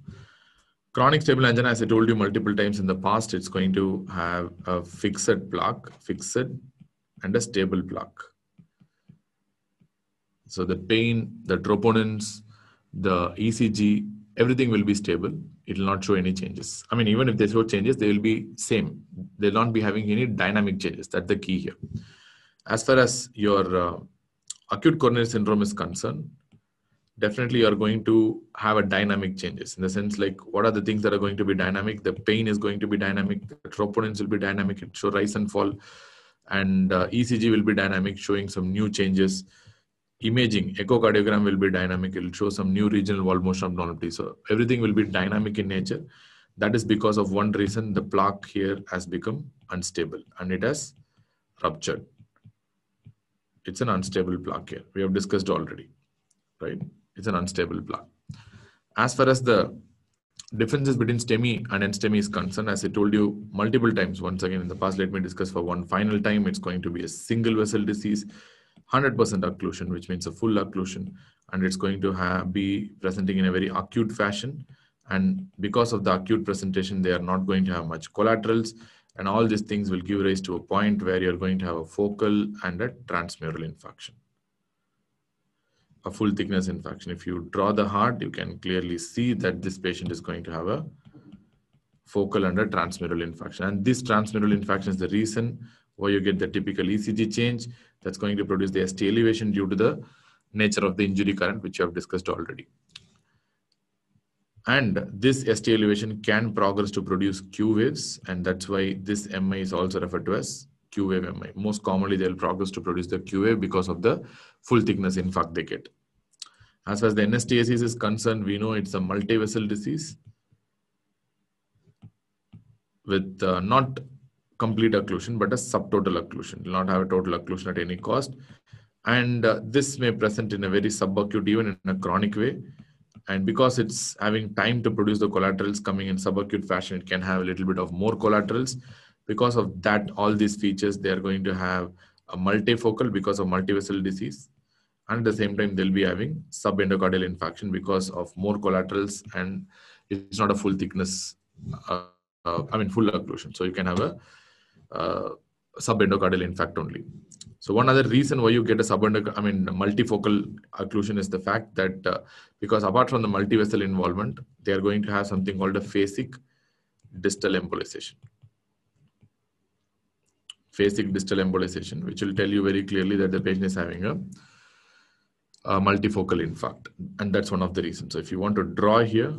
Chronic stable angina, as I told you multiple times in the past, it's going to have a fixed plaque, and a stable plaque. So the pain, the troponins, the ECG, everything will be stable. It will not show any changes. I mean, even if they show changes, they will be same. They'll not be having any dynamic changes. That's the key here. As far as your acute coronary syndrome is concerned, definitely you're going to have a dynamic changes, in the sense like what are the things that are going to be dynamic? The pain is going to be dynamic. The troponins will be dynamic. It show rise and fall. And ECG will be dynamic, showing some new changes. Imaging, echocardiogram will be dynamic. It will show some new regional wall motion abnormality. So everything will be dynamic in nature. That is because of one reason: the plaque here has become unstable and it has ruptured. It's an unstable plaque here. We have discussed already, right? It's an unstable plaque. As far as the differences between STEMI and NSTEMI is concerned, as I told you multiple times, once again in the past, let me discuss for one final time. It's going to be a single vessel disease, 100% occlusion, which means a full occlusion, and it's going to be presenting in a very acute fashion. And because of the acute presentation, they are not going to have much collaterals, and all these things will give rise to a point where you're going to have a focal and a transmural infarction. A full thickness infarction. If you draw the heart, you can clearly see that this patient is going to have a focal and a transmural infarction. And this transmural infarction is the reason why you get the typical ECG change. That's going to produce the ST elevation due to the nature of the injury current, which you have discussed already. And this ST elevation can progress to produce Q waves, and that's why this MI is also referred to as Q wave MI. Most commonly, they'll progress to produce the Q wave because of the full thickness infarct they get. As far as the NSTACS is concerned, we know it's a multi-vessel disease with not complete occlusion, but a subtotal occlusion. It will not have a total occlusion at any cost. And this may present in a very subacute, even in a chronic way. And because it's having time to produce the collaterals coming in subacute fashion, it can have a little bit of more collaterals. Because of that, all these features, they are going to have a multifocal because of multivessel disease. And at the same time, they'll be having subendocardial infarction because of more collaterals, and it's not a full thickness, full occlusion. So you can have a subendocardial infarct only. So one other reason why you get a multifocal occlusion is the fact that because apart from the multivessel involvement, they are going to have something called a phasic distal embolization. Phasic distal embolization, which will tell you very clearly that the patient is having a multifocal infarct, and that's one of the reasons. So if you want to draw here,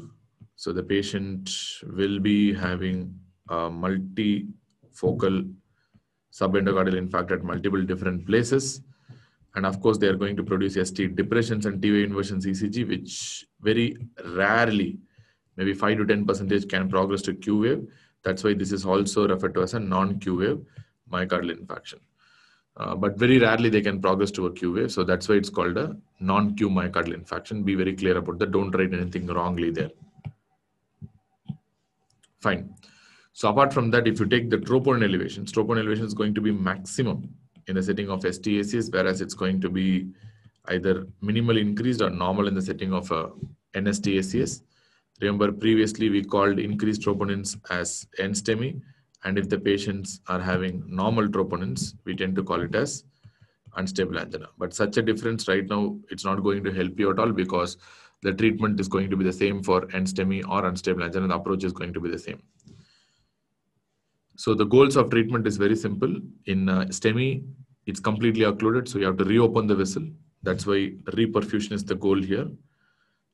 so the patient will be having a multifocal subendocardial infarct at multiple different places, and of course they are going to produce ST depressions and T wave inversions ECG, which very rarely, maybe 5 to 10% can progress to Q wave. That's why this is also referred to as a non-Q wave myocardial infarction. But very rarely they can progress to a Q wave. So that's why it's called a non-Q myocardial infarction. Be very clear about that. Don't write anything wrongly there. Fine. So apart from that, if you take the troponin elevation is going to be maximum in the setting of STACS, whereas it's going to be either minimally increased or normal in the setting of a NSTACS. Remember, previously we called increased troponins as NSTEMI, and if the patients are having normal troponins, we tend to call it as unstable angina. But such a difference right now, it's not going to help you at all, because the treatment is going to be the same for NSTEMI or unstable angina. The approach is going to be the same. So the goals of treatment is very simple. In STEMI, it's completely occluded, so you have to reopen the vessel. That's why reperfusion is the goal here,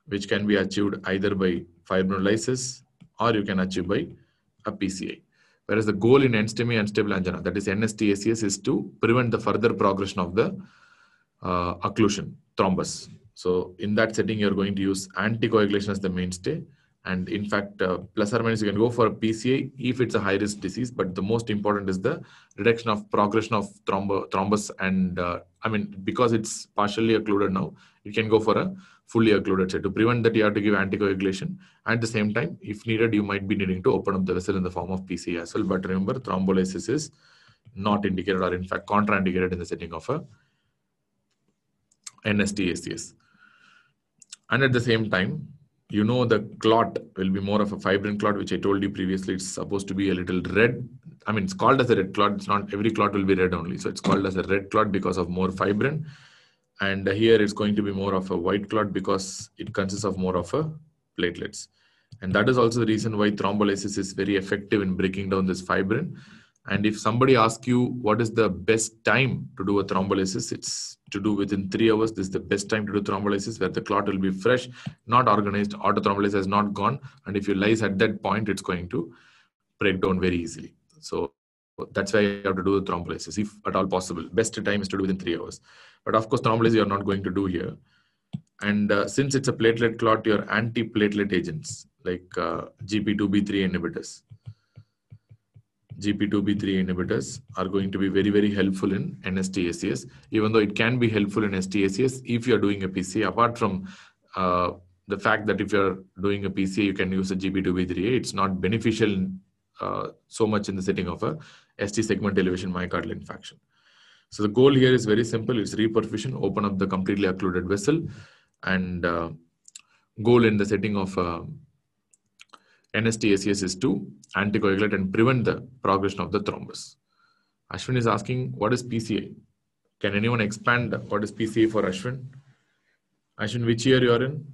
which can be achieved either by fibrinolysis or you can achieve by a PCI. Whereas the goal in NSTEMI and unstable angina, that is NSTACS, is to prevent the further progression of the occlusion, thrombus. So in that setting, you're going to use anticoagulation as the mainstay. And in fact, plus or minus, you can go for a PCI if it's a high-risk disease. But the most important is the reduction of progression of thrombus. And because it's partially occluded now, you can go for a fully occluded set. To prevent that, you have to give anticoagulation. At the same time, if needed, you might be needing to open up the vessel in the form of PCI as well. But remember, thrombolysis is not indicated, or in fact contraindicated in the setting of a NSTACS. And at the same time, the clot will be more of a fibrin clot, which I told you previously. It's supposed to be a little red. It's called as a red clot. It's not every clot will be red only. So it's called as a red clot because of more fibrin. And here it's going to be more of a white clot because it consists of more of a platelets. And that is also the reason why thrombolysis is very effective in breaking down this fibrin. And if somebody asks you what is the best time to do a thrombolysis, it's to do within 3 hours. This is the best time to do thrombolysis, where the clot will be fresh, not organized, autothrombolysis has not gone. And if you lyse at that point, it's going to break down very easily. So that's why you have to do the thrombolysis, if at all possible. Best time is to do within 3 hours. But of course, thrombolysis you're not going to do here. And since it's a platelet clot, your antiplatelet agents like GP2B3 inhibitors. GP2B3 inhibitors are going to be very, very helpful in NSTACS, even though it can be helpful in STACS if you're doing a PCA. Apart from the fact that if you're doing a PCA, you can use a GP2B3A, it's not beneficial so much in the setting of a ST segment elevation myocardial infarction. So the goal here is very simple. It's reperfusion, open up the completely occluded vessel, and goal in the setting of NSTACS is to anticoagulate and prevent the progression of the thrombus. Ashwin is asking, what is PCA? Can anyone expand what is PCA for Ashwin? Ashwin, which year you are in?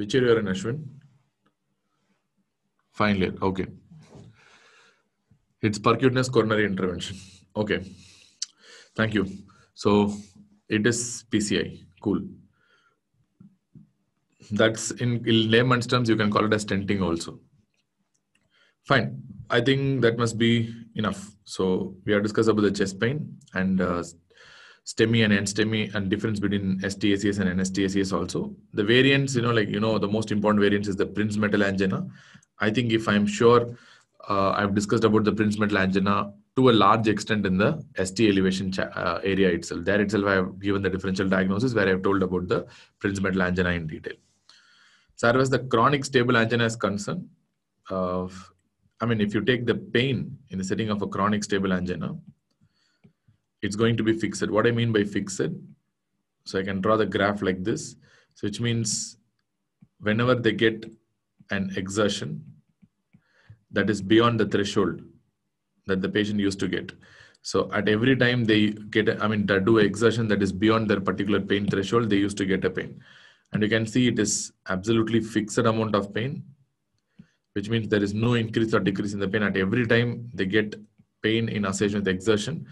Which area you're in, Ashwin? Final year. Okay. It's percutaneous coronary intervention. Okay. Thank you. So it is PCI. Cool. That's in layman's terms, you can call it as stenting also. Fine. I think that must be enough. So we have discussed about the chest pain and STEMI and NSTEMI and difference between STACS and NSTACS also. The variants, the most important variants is the Prinzmetal angina. I think if I'm sure, I've discussed about the Prinzmetal angina to a large extent in the ST elevation area itself. There itself, I have given the differential diagnosis where I have told about the Prinzmetal angina in detail. So as far as the chronic stable angina is concerned, if you take the pain in the setting of a chronic stable angina, it's going to be fixed. What I mean by fixed, so I can draw the graph like this. So which means whenever they get an exertion that is beyond the threshold that the patient used to get. So at every time they get, they do an exertion that is beyond their particular pain threshold, they used to get a pain. And you can see it is absolutely fixed amount of pain, which means there is no increase or decrease in the pain. At every time they get pain in association with exertion,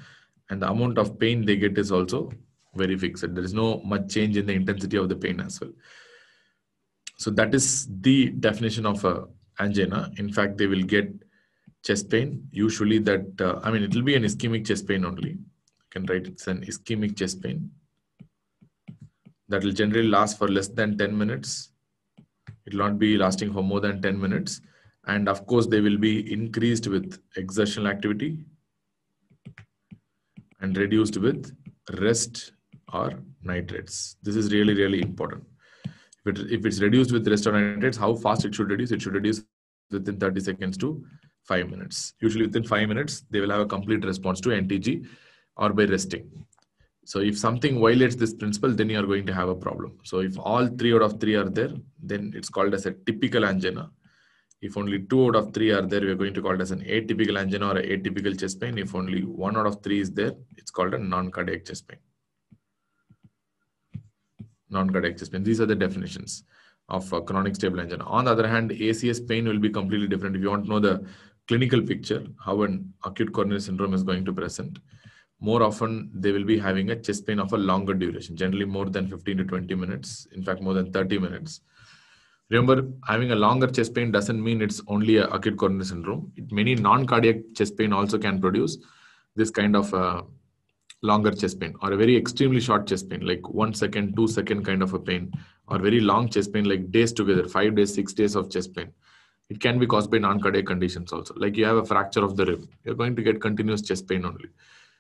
and the amount of pain they get is also very fixed. There is no much change in the intensity of the pain as well. So that is the definition of a angina. In fact, they will get chest pain. Usually that, it will be an ischemic chest pain only. I can write it's an ischemic chest pain. That will generally last for less than 10 minutes. It will not be lasting for more than 10 minutes. And of course, they will be increased with exertional activity and reduced with rest or nitrates. This is really, really important. If it's reduced with rest or nitrates, how fast it should reduce? It should reduce within 30 seconds to 5 minutes. Usually within 5 minutes, they will have a complete response to NTG or by resting. So if something violates this principle, then you are going to have a problem. So if all 3 out of 3 are there, then it's called as a typical angina. If only 2 out of 3 are there, we are going to call it as an atypical angina or an atypical chest pain. If only 1 out of 3 is there, it's called a non-cardiac chest pain. Non-cardiac chest pain. These are the definitions of chronic stable angina. On the other hand, ACS pain will be completely different. If you want to know the clinical picture, how an acute coronary syndrome is going to present, more often they will be having a chest pain of a longer duration, generally more than 15 to 20 minutes, in fact more than 30 minutes. Remember, having a longer chest pain doesn't mean it's only an acute coronary syndrome. Many non-cardiac chest pain also can produce this kind of longer chest pain, or a very extremely short chest pain, like 1 second, 2 second kind of a pain, or very long chest pain, like days together, 5 days, 6 days of chest pain. It can be caused by non-cardiac conditions also. Like you have a fracture of the rib, you're going to get continuous chest pain only.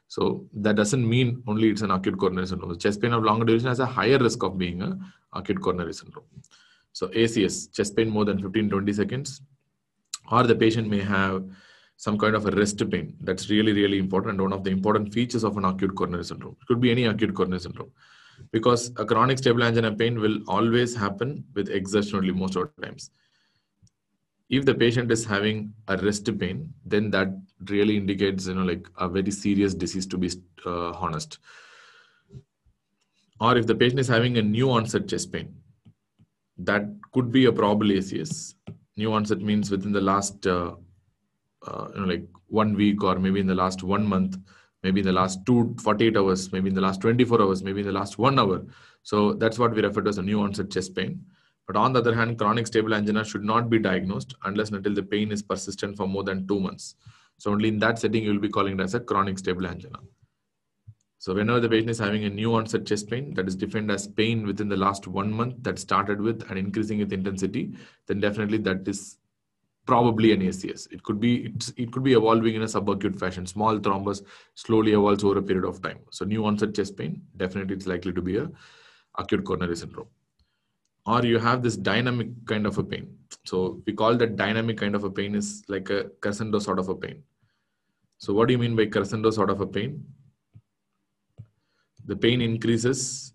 So that doesn't mean only it's an acute coronary syndrome. The chest pain of longer duration has a higher risk of being an acute coronary syndrome. So ACS, chest pain more than 15-20 seconds, or the patient may have some kind of a rest pain. That's really, really important. And one of the important features of an acute coronary syndrome. It could be any acute coronary syndrome, because a chronic stable angina pain will always happen with exertion only most of the times. If the patient is having a rest pain, then that really indicates, like a very serious disease, to be honest. Or if the patient is having a new onset chest pain, that could be a probable ACS. New onset means within the last, like 1 week, or maybe in the last 1 month, maybe in the last 48 hours, maybe in the last 24 hours, maybe in the last 1 hour. So that's what we refer to as a new onset chest pain. But on the other hand, chronic stable angina should not be diagnosed unless until the pain is persistent for more than 2 months. So only in that setting, you will be calling it as a chronic stable angina. So whenever the patient is having a new onset chest pain that is defined as pain within the last 1 month that started with and increasing with intensity, then definitely that is probably an ACS. It could be evolving in a subacute fashion. Small thrombus slowly evolves over a period of time. So new onset chest pain, definitely it's likely to be a acute coronary syndrome. Or you have this dynamic kind of a pain. So we call that dynamic kind of a pain is like a crescendo sort of a pain. So what do you mean by crescendo sort of a pain? The pain increases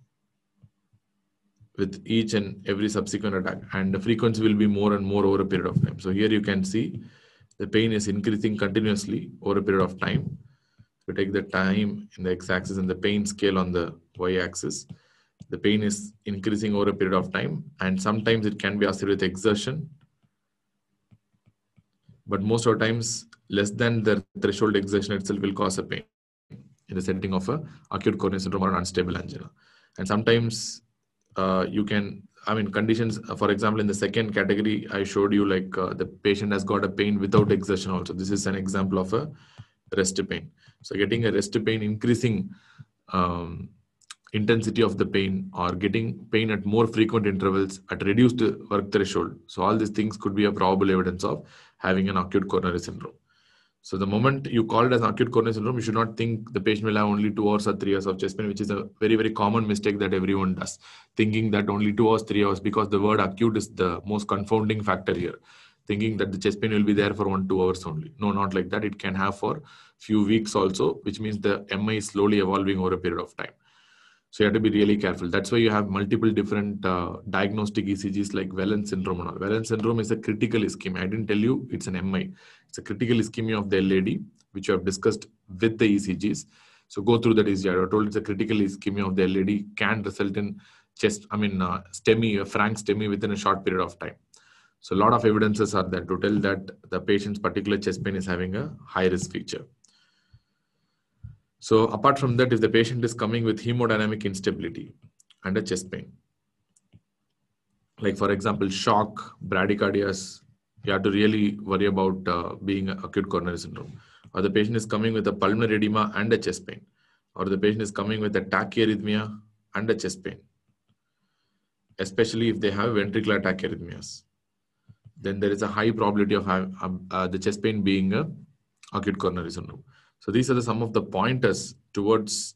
with each and every subsequent attack, and the frequency will be more and more over a period of time. So here you can see the pain is increasing continuously over a period of time. You take the time in the x-axis and the pain scale on the y-axis. The pain is increasing over a period of time, and sometimes it can be associated with exertion. But most of the times, less than the threshold exertion itself will cause a pain in the setting of a acute coronary syndrome or an unstable angina. And sometimes conditions, for example, in the second category, I showed you like the patient has got a pain without exertion also. This is an example of a rest pain. So getting a rest pain, increasing intensity of the pain, or getting pain at more frequent intervals at reduced work threshold. So all these things could be a probable evidence of having an acute coronary syndrome. So the moment you call it as an acute coronary syndrome, you should not think the patient will have only 2 hours or 3 hours of chest pain, which is a very, very common mistake that everyone does, thinking that only 2 hours, 3 hours, because the word acute is the most confounding factor here, thinking that the chest pain will be there for 1-2 hours only. No, not like that. It can have for few weeks also, which means the MI is slowly evolving over a period of time. So you have to be really careful. That's why you have multiple different diagnostic ECGs like Wellen syndrome and all. Wellen syndrome is a critical ischemia. I didn't tell you it's an MI. It's a critical ischemia of the LAD, which you have discussed with the ECGs. So go through that ECG. I told it's a critical ischemia of the LAD, can result in STEMI, a frank STEMI within a short period of time. So a lot of evidences are there to tell that the patient's particular chest pain is having a high risk feature. So apart from that, if the patient is coming with hemodynamic instability and a chest pain, like for example, shock, bradycardias, you have to really worry about being acute coronary syndrome. Or the patient is coming with a pulmonary edema and a chest pain. Or the patient is coming with a tachyarrhythmia and a chest pain. Especially if they have ventricular tachyarrhythmias. Then there is a high probability of the chest pain being a acute coronary syndrome. So these are some of the pointers towards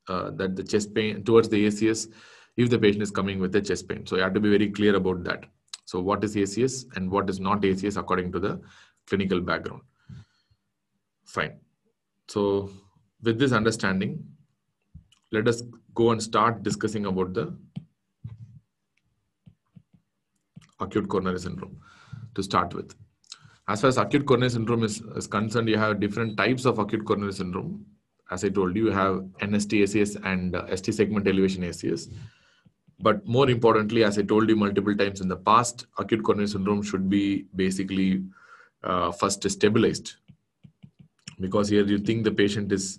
that the chest pain, towards the ACS, if the patient is coming with a chest pain. So you have to be very clear about that. So what is ACS and what is not ACS according to the clinical background. Fine. So with this understanding, let us go and start discussing about the acute coronary syndrome to start with. As far as acute coronary syndrome is concerned, you have different types of acute coronary syndrome. As I told you, you have NST ACS and ST segment elevation ACS. But more importantly, as I told you multiple times in the past, acute coronary syndrome should be basically first stabilized. Because here you think the patient is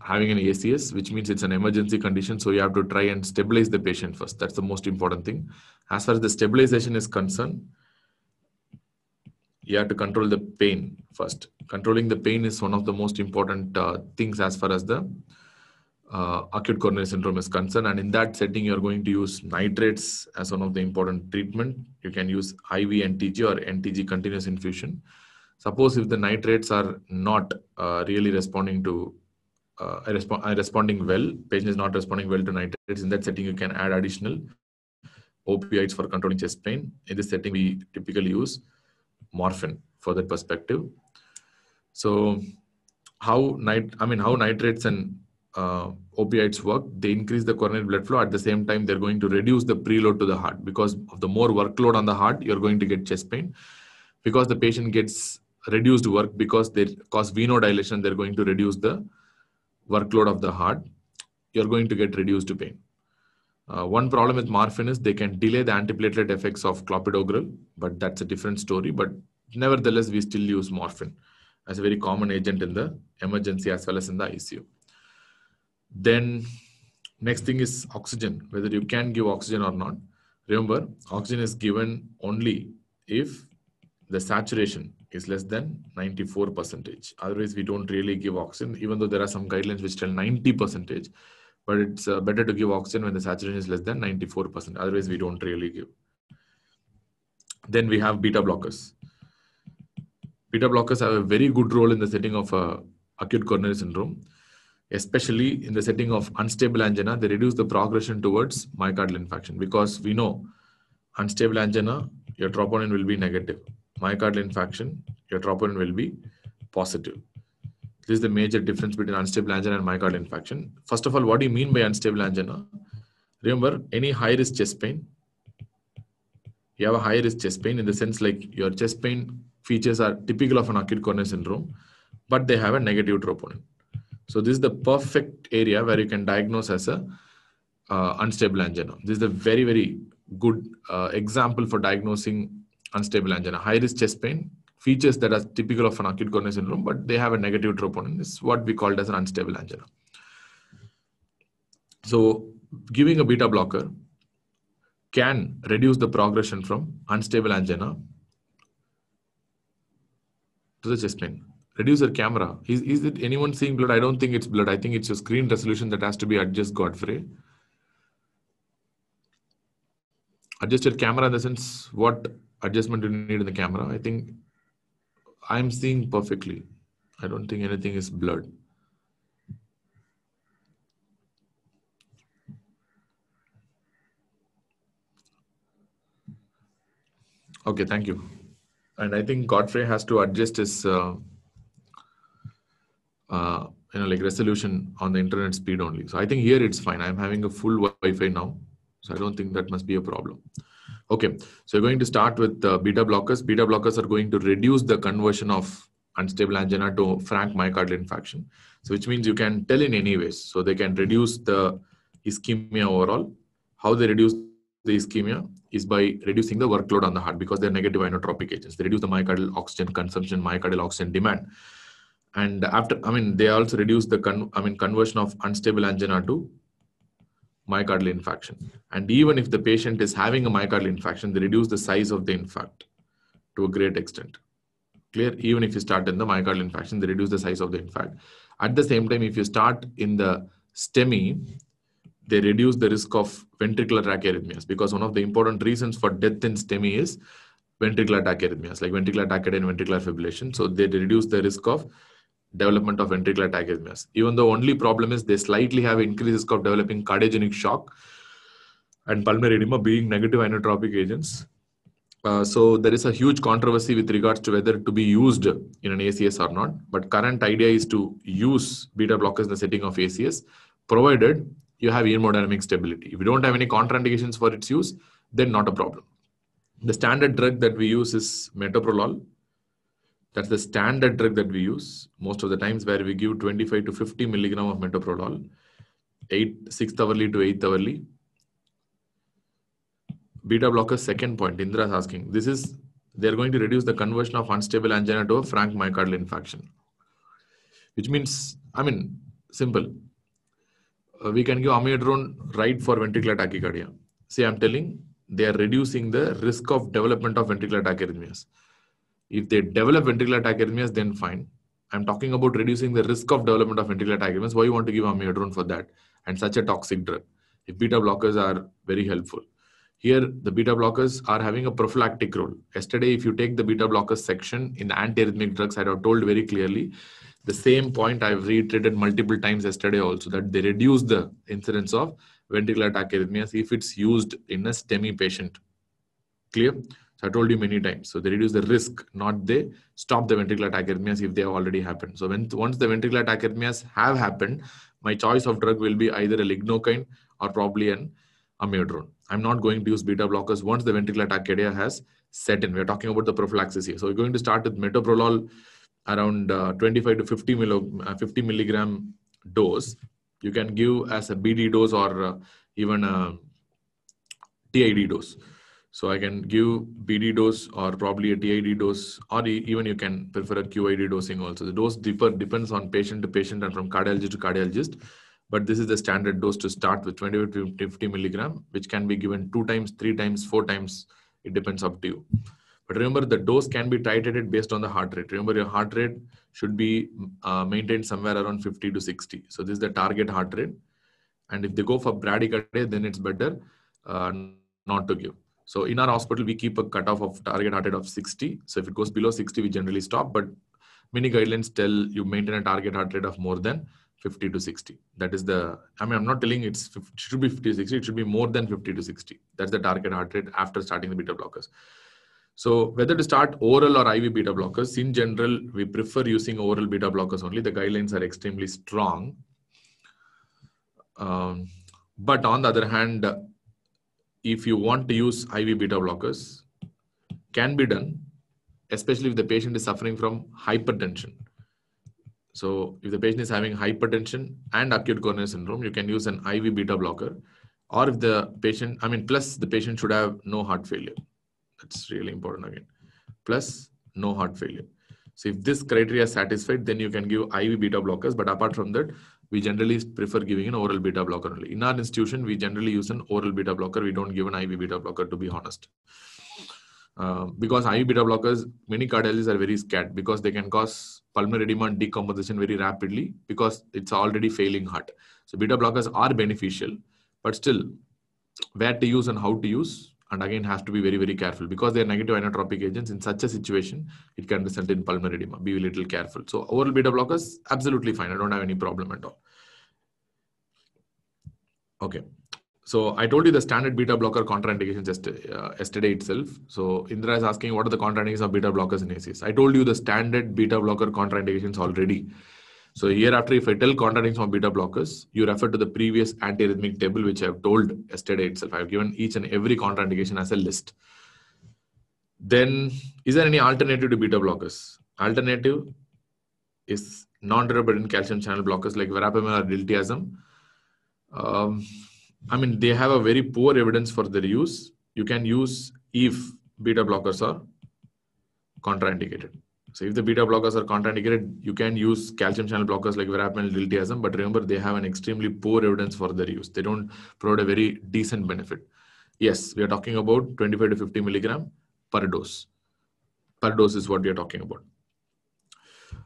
having an ACS, which means it's an emergency condition. So you have to try and stabilize the patient first. That's the most important thing. As far as the stabilization is concerned, you have to control the pain first. Controlling the pain is one of the most important things as far as the acute coronary syndrome is concerned. And in that setting, you're going to use nitrates as one of the important treatment. You can use IV NTG or NTG continuous infusion. Suppose if the nitrates are not really responding to responding well, patient is not responding well to nitrates, in that setting you can add additional opioids for controlling chest pain. In this setting, we typically use morphine for that perspective. So how nitrates and opioids work, they increase the coronary blood flow. At the same time, they're going to reduce the preload to the heart. Because of the more workload on the heart, you're going to get chest pain. Because the patient gets reduced work, because they cause venodilation, they're going to reduce the workload of the heart. You're going to get reduced pain. One problem with morphine is they can delay the antiplatelet effects of clopidogrel, but that's a different story. But nevertheless, we still use morphine as a very common agent in the emergency as well as in the ICU. Then next thing is oxygen, whether you can give oxygen or not. Remember, oxygen is given only if the saturation is less than 94%. Otherwise, we don't really give oxygen, even though there are some guidelines which tell 90%. But it's better to give oxygen when the saturation is less than 94%. Otherwise, we don't really give. Then we have beta blockers. Beta blockers have a very good role in the setting of acute coronary syndrome, especially in the setting of unstable angina. They reduce the progression towards myocardial infarction, because we know unstable angina, your troponin will be negative. Myocardial infarction, your troponin will be positive. This is the major difference between unstable angina and myocardial infarction. First of all, what do you mean by unstable angina? Remember, any high-risk chest pain, you have a high-risk chest pain in the sense like your chest pain features are typical of an acute coronary syndrome, but they have a negative troponin. So this is the perfect area where you can diagnose as a unstable angina. This is a very, very good example for diagnosing unstable angina. High-risk chest pain, features that are typical of an acute coronary syndrome, but they have a negative troponin. This is what we called as an unstable angina. So giving a beta blocker can reduce the progression from unstable angina to the chest pain. Reduce your camera. Is it anyone seeing blood? I don't think it's blood. I think it's your screen resolution that has to be adjusted, Godfrey. Adjust your camera in the sense, what adjustment do you need in the camera? I think I'm seeing perfectly. I don't think anything is blurred. Okay, thank you. And I think Godfrey has to adjust his like resolution on the internet speed only. So I think here it's fine. I'm having a full Wi-Fi now. So I don't think that must be a problem. Okay, so we're going to start with beta blockers. Beta blockers are going to reduce the conversion of unstable angina to frank myocardial infarction. So which means you can tell in any ways. So they can reduce the ischemia overall. How they reduce the ischemia is by reducing the workload on the heart because they're negative inotropic agents. They reduce the myocardial oxygen consumption, myocardial oxygen demand. And they also reduce the conversion of unstable angina to myocardial infarction. And even if the patient is having a myocardial infarction, they reduce the size of the infarct to a great extent. Clear? Even if you start in the myocardial infarction, they reduce the size of the infarct. At the same time, if you start in the STEMI, they reduce the risk of ventricular tachyarrhythmias, because one of the important reasons for death in STEMI is ventricular tachyarrhythmias, like ventricular tachycardia and ventricular fibrillation. So they reduce the risk of development of ventricular tachyarrhythmias. Even though only problem is they slightly have increased risk of developing cardiogenic shock and pulmonary edema being negative inotropic agents. So there is a huge controversy with regards to whether to be used in an ACS or not. But current idea is to use beta blockers in the setting of ACS, provided you have hemodynamic stability. If you don't have any contraindications for its use, then not a problem. The standard drug that we use is metoprolol. That's the standard drug that we use most of the times, where we give 25 to 50 milligram of metoprolol, 6th hourly to 8th hourly. Beta blockers, second point, Indra is asking. They're going to reduce the conversion of unstable angina to a frank myocardial infarction. Which means, simple. We can give amiodarone right for ventricular tachycardia. See, I'm telling, they are reducing the risk of development of ventricular tachyarrhythmias. If they develop ventricular tachyarrhythmias, then fine. I'm talking about reducing the risk of development of ventricular tachyarrhythmias. Why you want to give amiodarone for that? And such a toxic drug. If beta blockers are very helpful. Here, the beta blockers are having a prophylactic role. Yesterday, if you take the beta blockers section in the antiarrhythmic drugs, I have told very clearly the same point I've reiterated multiple times yesterday also, that they reduce the incidence of ventricular tachyarrhythmias if it's used in a STEMI patient. Clear? So I told you many times. So they reduce the risk, not they stop the ventricular tachyarrhythmias if they have already happened. So once the ventricular tachyarrhythmias have happened, my choice of drug will be either a lignocaine or probably an amiodarone. I'm not going to use beta blockers once the ventricular tachycardia has set in. We're talking about the prophylaxis here. So we're going to start with metoprolol around 25 to 50 milligram dose. You can give as a BD dose or even a TID dose. So I can give BD dose or probably a TID dose, or even you can prefer a QID dosing also. The dose depends on patient to patient and from cardiologist to cardiologist. But this is the standard dose to start with, 20 to 50 milligram, which can be given 2 times, 3 times, 4 times. It depends up to you. But remember, the dose can be titrated based on the heart rate. Remember, your heart rate should be maintained somewhere around 50 to 60. So this is the target heart rate. And if they go for bradycardia, then it's better not to give. So in our hospital, we keep a cutoff of target heart rate of 60. So if it goes below 60, we generally stop. But many guidelines tell you maintain a target heart rate of more than 50 to 60. That is I'm not telling it should be 50 to 60. It should be more than 50 to 60. That's the target heart rate after starting the beta blockers. So whether to start oral or IV beta blockers, in general, we prefer using oral beta blockers only. The guidelines are extremely strong. But on the other hand, if you want to use IV beta blockers, can be done, especially if the patient is suffering from hypertension. So if the patient is having hypertension and acute coronary syndrome, you can use an IV beta blocker. Or if the patient, plus the patient should have no heart failure. That's really important again. Plus no heart failure. So if this criteria is satisfied, then you can give IV beta blockers. But apart from that, we generally prefer giving an oral beta blocker only. In our institution, we generally use an oral beta blocker. We don't give an IV beta blocker, to be honest. Because IV beta blockers, many cardiologists are very scared because they can cause pulmonary edema and decomposition very rapidly because it's already failing heart. So beta blockers are beneficial, but still, where to use and how to use, and again has to be very, very careful because they are negative inotropic agents. In such a situation, it can result in pulmonary edema. Be a little careful. So oral beta blockers, absolutely fine. I don't have any problem at all. Okay. So I told you the standard beta blocker contraindications yesterday itself. So Indra is asking what are the contraindications of beta blockers in ACS. I told you the standard beta blocker contraindications already. So hereafter, if I tell contraindications of beta blockers, you refer to the previous antiarrhythmic table, which I have told yesterday itself. I have given each and every contraindication as a list. Then, is there any alternative to beta blockers? Alternative is non-derivative calcium channel blockers like verapamil or diltiazem. They have a very poor evidence for their use. You can use if beta blockers are contraindicated. So if the beta blockers are contraindicated, you can use calcium channel blockers like verapamil, diltiazem, but remember they have an extremely poor evidence for their use. They don't provide a very decent benefit. Yes, we are talking about 25 to 50 milligram per dose. Per dose is what we are talking about.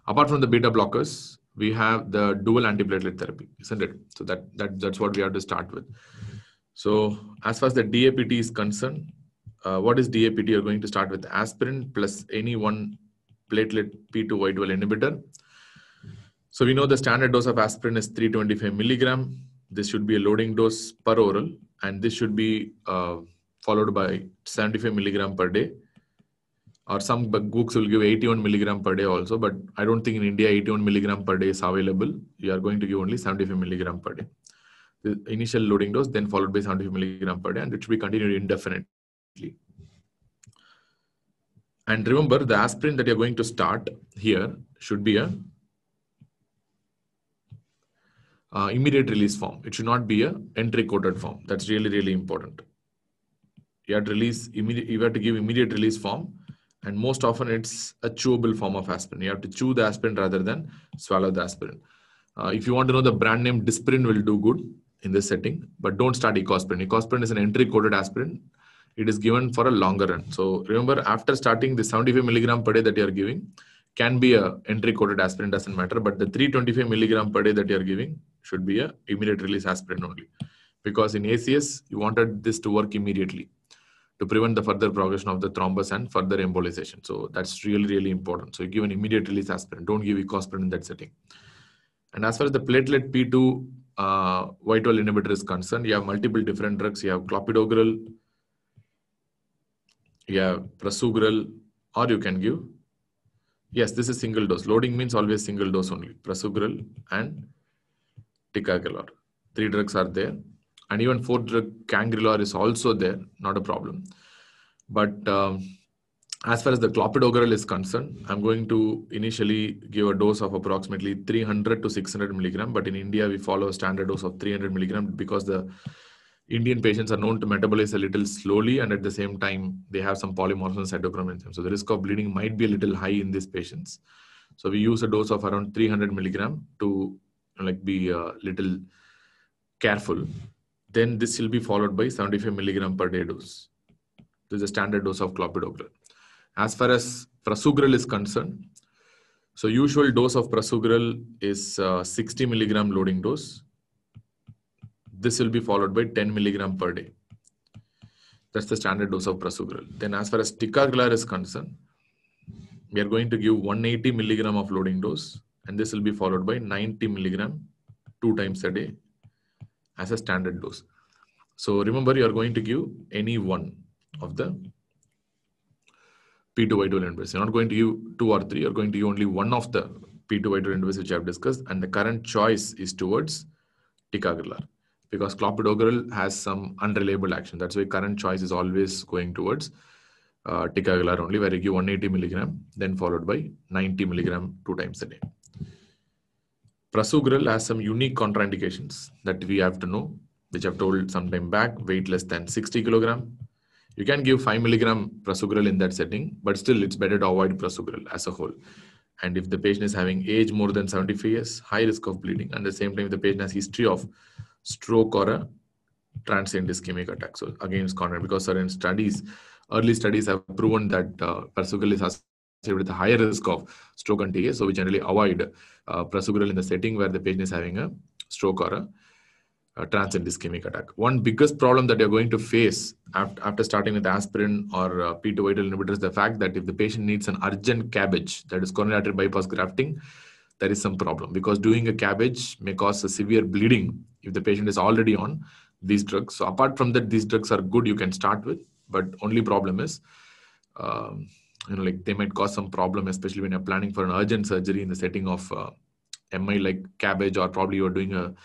Apart from the beta blockers, we have the dual antiplatelet therapy, isn't it? So that's what we have to start with. So as far as the DAPT is concerned, what is DAPT? You're going to start with aspirin plus any one platelet P2Y12 inhibitor. So we know the standard dose of aspirin is 325 milligram. This should be a loading dose per oral, and this should be followed by 75 milligram per day. Or some books will give 81 milligram per day also, but I don't think in India 81 milligram per day is available. You are going to give only 75 milligram per day. The initial loading dose, then followed by 75 milligram per day, and it should be continued indefinitely. And remember, the aspirin that you're going to start here should be a immediate release form. It should not be a entry coated form. That's really, really important. You have to release immediate. You have to give immediate release form. And most often it's a chewable form of aspirin. You have to chew the aspirin rather than swallow the aspirin. If you want to know the brand name, Dispirin will do good in this setting, but don't start Ecospirin. Ecospirin is an entry-coated aspirin. It is given for a longer run. So remember, after starting the 75 milligram per day that you are giving, can be a entry-coated aspirin, doesn't matter. But the 325 milligram per day that you are giving should be a immediate release aspirin only. Because in ACS, you wanted this to work immediately to prevent the further progression of the thrombus and further embolization. So that's really, really important. So you give an immediate release aspirin. Don't give Ecospirin in that setting. And as far as the platelet P2 Y12 inhibitor is concerned, you have multiple different drugs. You have clopidogrel, you have prasugrel, or you can give, yes, this is single dose. Loading means always single dose only. Prasugrel and ticagrelor. 3 drugs are there. And even 4th drug, cangrelor, is also there, not a problem. But as far as the clopidogrel is concerned, I'm going to initially give a dose of approximately 300 to 600 milligram. But in India, we follow a standard dose of 300 milligram because the Indian patients are known to metabolize a little slowly, and at the same time, they have some polymorphism cytochrome enzymes. So the risk of bleeding might be a little high in these patients. So we use a dose of around 300 milligram to be a little careful. Then this will be followed by 75 milligram per day dose. This is a standard dose of clopidogrel. As far as prasugrel is concerned, so usual dose of prasugrel is 60 milligram loading dose. This will be followed by 10 milligram per day. That's the standard dose of prasugrel. Then as far as ticagrelor is concerned, we are going to give 180 milligram of loading dose, and this will be followed by 90 milligram 2 times a day as a standard dose. So remember, you are going to give any one of the P2Y12 inhibitors. You're not going to give 2 or 3. You're going to give only one of the P2Y12 inhibitors which I have discussed, and the current choice is towards ticagrelor because clopidogrel has some unreliable action. That's why current choice is always going towards ticagrelor only, where you give 180 milligram, then followed by 90 milligram 2 times a day. Prasugrel has some unique contraindications that we have to know, which I've told some time back. Weight less than 60 kilogram. You can give 5 milligram prasugrel in that setting, but still it's better to avoid prasugrel as a whole. And if the patient is having age more than 75 years, high risk of bleeding, and at the same time, if the patient has history of stroke or a transient ischemic attack. So again, it's contrary, because certain studies, early studies have proven that prasugrel is associated with a higher risk of stroke and TIA. So we generally avoid prasugrel in the setting where the patient is having a stroke or a transient ischemic attack. One biggest problem that you're going to face after starting with aspirin or P2 vital inhibitor is the fact that if the patient needs an urgent CABG, that is coronary artery bypass grafting, there is some problem, because doing a CABG may cause a severe bleeding if the patient is already on these drugs. So apart from that, these drugs are good, you can start with, but only problem is, like they might cause some problem, especially when you're planning for an urgent surgery in the setting of MI like CABG, or probably you're doing a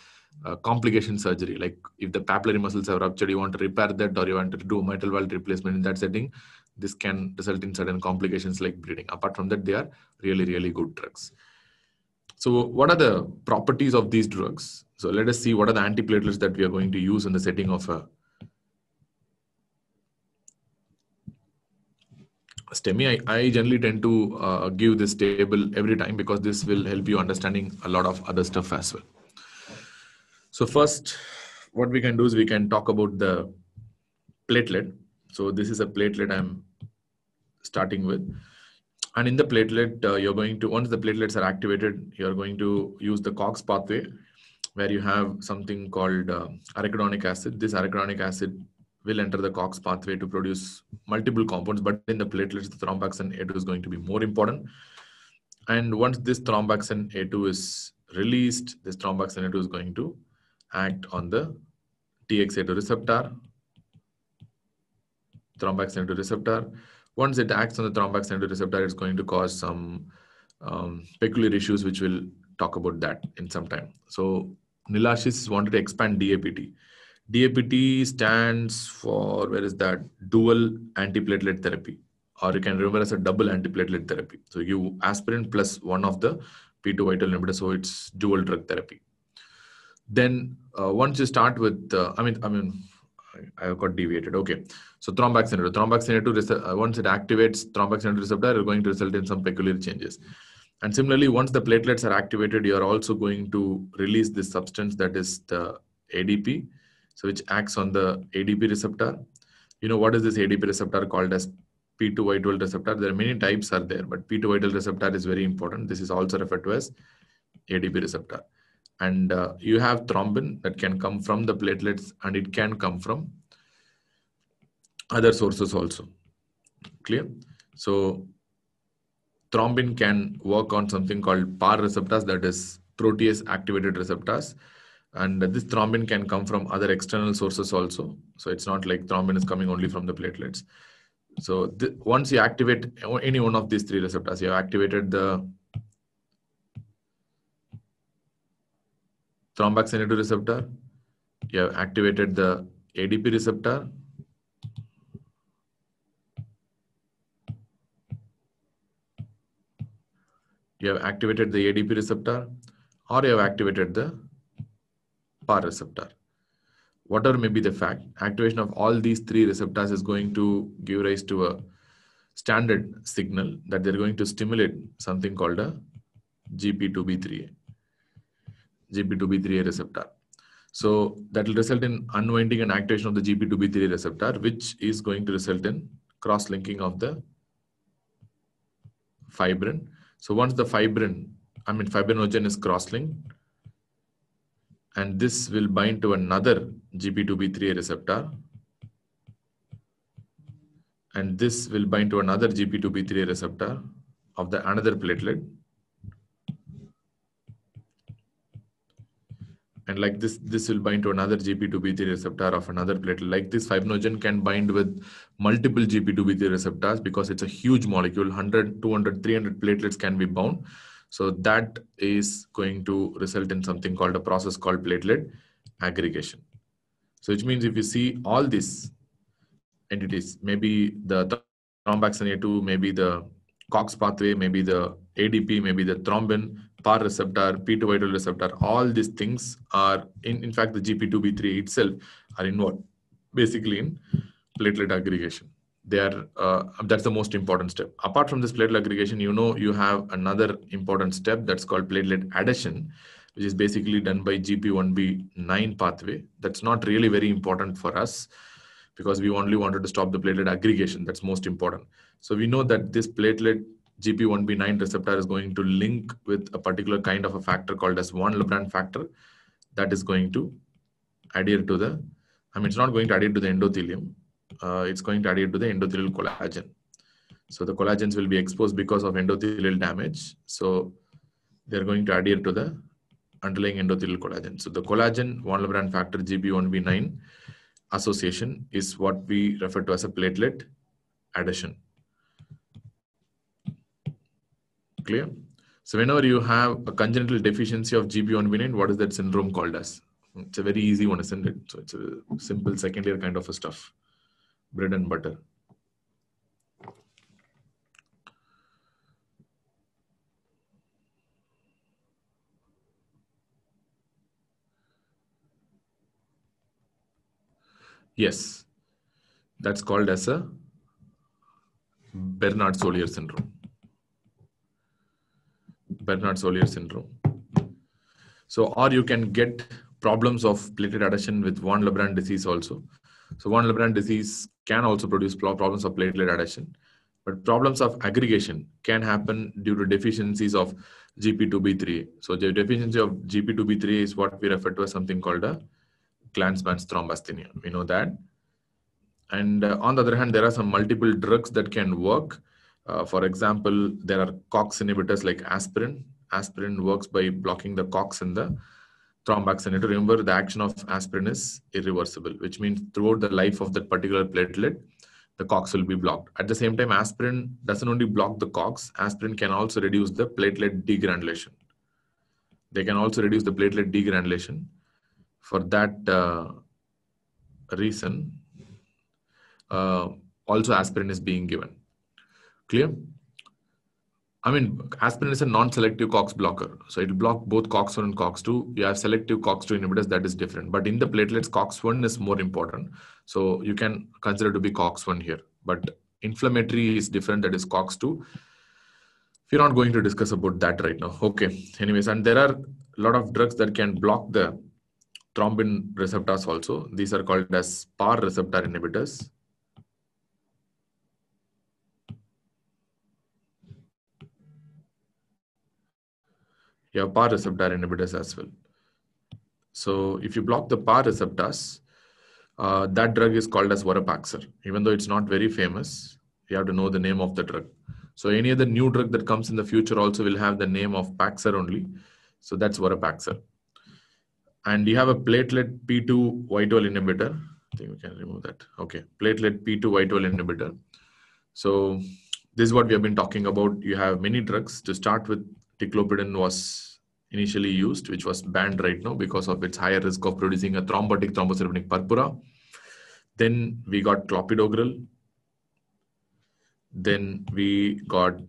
complication surgery, like if the papillary muscles have ruptured, you want to repair that, or you want to do mitral valve replacement. In that setting, this can result in certain complications like bleeding. Apart from that, they are really, really good drugs. So what are the properties of these drugs? So let us see what are the antiplatelets that we are going to use in the setting of a STEMI. I generally tend to give this table every time, because this will help you understanding a lot of other stuff as well. So first, what we can do is we can talk about the platelet. So this is a platelet I'm starting with. And in the platelet, you're going to, once the platelets are activated, you're going to use the COX pathway, where you have something called arachidonic acid. This arachidonic acid will enter the COX pathway to produce multiple compounds, but in the platelets, the thromboxane A2 is going to be more important. And once this thromboxane A2 is released, this thromboxane A2 is going to act on the TXA2 receptor, thromboxane A2 receptor. Once it acts on the thromboxane A2 receptor, it's going to cause some peculiar issues, which we'll talk about that in some time. So Nilashis wanted to expand DAPT. DAPT stands for, where is that? Dual antiplatelet therapy, or you can remember as a double antiplatelet therapy. So you aspirin plus one of the P2 vital inhibitor, so it's dual drug therapy. Then once you start with, I got deviated. Okay, so thromboxane A2, once it activates thromboxane A2 receptor, it's going to result in some peculiar changes. And similarly, once the platelets are activated, you are also going to release this substance that is the ADP, so which acts on the ADP receptor. You know what is this ADP receptor called as P2Y12 receptor? There are many types are there, but P2Y12 receptor is very important. This is also referred to as ADP receptor. And you have thrombin that can come from the platelets, and it can come from other sources also. Clear? So thrombin can work on something called PAR receptors, that is protease activated receptors. And this thrombin can come from other external sources also. So it's not like thrombin is coming only from the platelets. So once you activate any one of these three receptors, you have activated the thromboxane A2 receptor, you have activated the ADP receptor, you have activated the ADP receptor, or you have activated the PAR receptor. Whatever may be the fact, activation of all these three receptors is going to give rise to a standard signal that they're going to stimulate something called a GP2B3A receptor. So that will result in unwinding and activation of the GP2B3 receptor, which is going to result in cross-linking of the fibrin. So once the fibrinogen is cross-linked, and this will bind to another GP2B3 receptor, and this will bind to another GP2B3 receptor of the another platelet. And like this will bind to another GP2B3 receptor of another platelet. Like this, fibrinogen can bind with multiple GP2B3 receptors because it's a huge molecule. 100, 200, 300 platelets can be bound. So that is going to result in something called a process called platelet aggregation. So which means if you see all these entities, maybe the thromboxane A2, maybe the COX pathway, maybe the ADP, maybe the thrombin, PAR receptor, P2Y12 receptor, all these things are, in fact, the GP2B3 itself are involved basically in platelet aggregation. They are, that's the most important step. Apart from this platelet aggregation, you have another important step that's called platelet adhesion, which is basically done by GP1B9 pathway. That's not really very important for us because we only wanted to stop the platelet aggregation. That's most important. So we know that this platelet GP1B9 receptor is going to link with a particular kind of a factor called as von Willebrand factor that is going to adhere to the, it's not going to adhere to the endothelium. It's going to adhere to the endothelial collagen. So the collagens will be exposed because of endothelial damage. So they're going to adhere to the underlying endothelial collagen. So the collagen von Willebrand factor GP1B9 association is what we refer to as a platelet adhesion. Clear? So whenever you have a congenital deficiency of GP1B9, what is that syndrome called as? It's a very easy one, isn't it? So it's a simple second year kind of a stuff. Bread and butter. Yes, that's called as a Bernard-Solier syndrome. Bernard-Solier syndrome. So, or you can get problems of platelet adhesion with von Willebrand disease also. So von Willebrand disease can also produce problems of platelet adhesion, but problems of aggregation can happen due to deficiencies of GP2B3. So the deficiency of GP2B3 is what we refer to as something called a Glanzmann's thrombasthenia. We know that. And on the other hand, there are some multiple drugs that can work. For example, there are COX inhibitors like aspirin. Aspirin works by blocking the COX in the thromboxanate. Remember, the action of aspirin is irreversible, which means throughout the life of that particular platelet, the COX will be blocked. At the same time, aspirin doesn't only block the COX, aspirin can also reduce the platelet degranulation. They can also reduce the platelet degranulation. For that reason, also aspirin is being given. Clear? Aspirin is a non-selective COX blocker. So it will block both COX1 and COX2. You have selective COX2 inhibitors, that is different. But in the platelets, COX1 is more important. So you can consider to be COX1 here. But inflammatory is different, that is COX2. We're not going to discuss about that right now. Okay. Anyways, and there are a lot of drugs that can block the thrombin receptors also. These are called as PAR receptor inhibitors. You have PAR receptor inhibitors as well. So if you block the PAR receptors, that drug is called as Vorapaxar. Even though it's not very famous, you have to know the name of the drug. So any other new drug that comes in the future also will have the name of Paxar only. So that's Vorapaxar. And you have a platelet P2Y12 inhibitor. I think we can remove that. Okay, platelet P2Y12 inhibitor. So this is what we have been talking about. You have many drugs. To start with, ticlopidin was initially used, which was banned right now because of its higher risk of producing a thrombotic thrombocytopenic purpura. Then we got clopidogrel. Then we got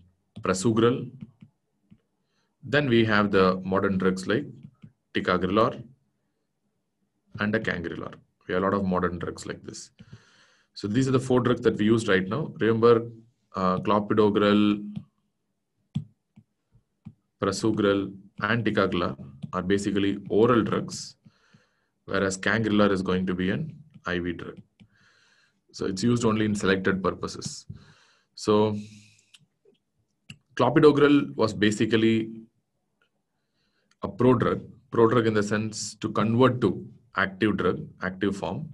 prasugrel. Then we have the modern drugs like ticagrelor and a cangrelor. We have a lot of modern drugs like this. So these are the 4 drugs that we use right now. Remember, clopidogrel, prasugrel, and ticagrelor are basically oral drugs, whereas cangrelor is going to be an IV drug. So it's used only in selected purposes. So clopidogrel was basically a prodrug in the sense to convert to active drug, active form.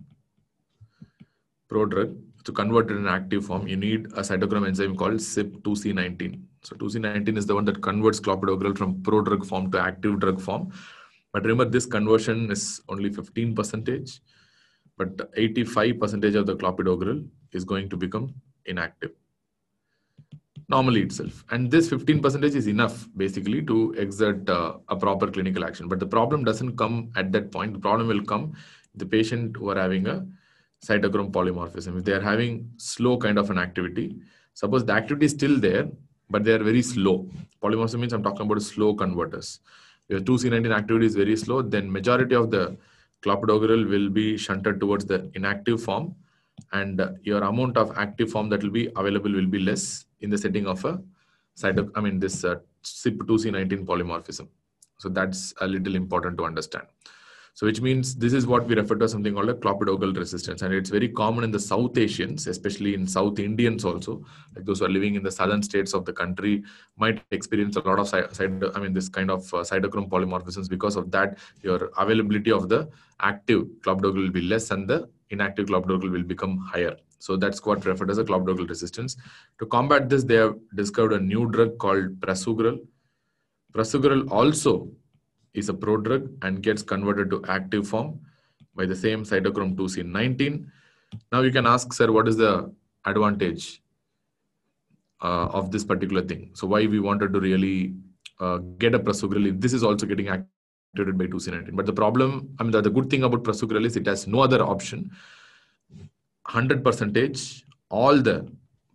Prodrug, to convert it in active form, you need a cytochrome enzyme called CYP2C19. So 2C19 is the one that converts clopidogrel from prodrug form to active drug form. But remember, this conversion is only 15%, but 85% of the clopidogrel is going to become inactive normally itself. And this 15% is enough basically to exert a proper clinical action. But the problem doesn't come at that point. The problem will come the patient who are having a cytochrome polymorphism. If they are having slow kind of an activity, suppose the activity is still there, but they are very slow. Polymorphism means I'm talking about slow converters. Your 2C19 activity is very slow, then majority of the clopidogrel will be shunted towards the inactive form, and your amount of active form that will be available will be less in the setting of a this CYP2C19 polymorphism. So that's a little important to understand. So which means this is what we refer to as something called a clopidogrel resistance. And it's very common in the South Asians, especially in South Indians also, like those who are living in the southern states of the country might experience a lot of this kind of cytochrome polymorphisms. Because of that, your availability of the active clopidogrel will be less and the inactive clopidogrel will become higher. So that's what referred as a clopidogrel resistance. To combat this, they have discovered a new drug called prasugrel. Prasugrel also is a prodrug and gets converted to active form by the same cytochrome 2C19. Now you can ask, sir, what is the advantage of this particular thing? So why we wanted to really get a prasugrel if this is also getting activated by 2C19? But the problem, the good thing about prasugrel is it has no other option. 100% all the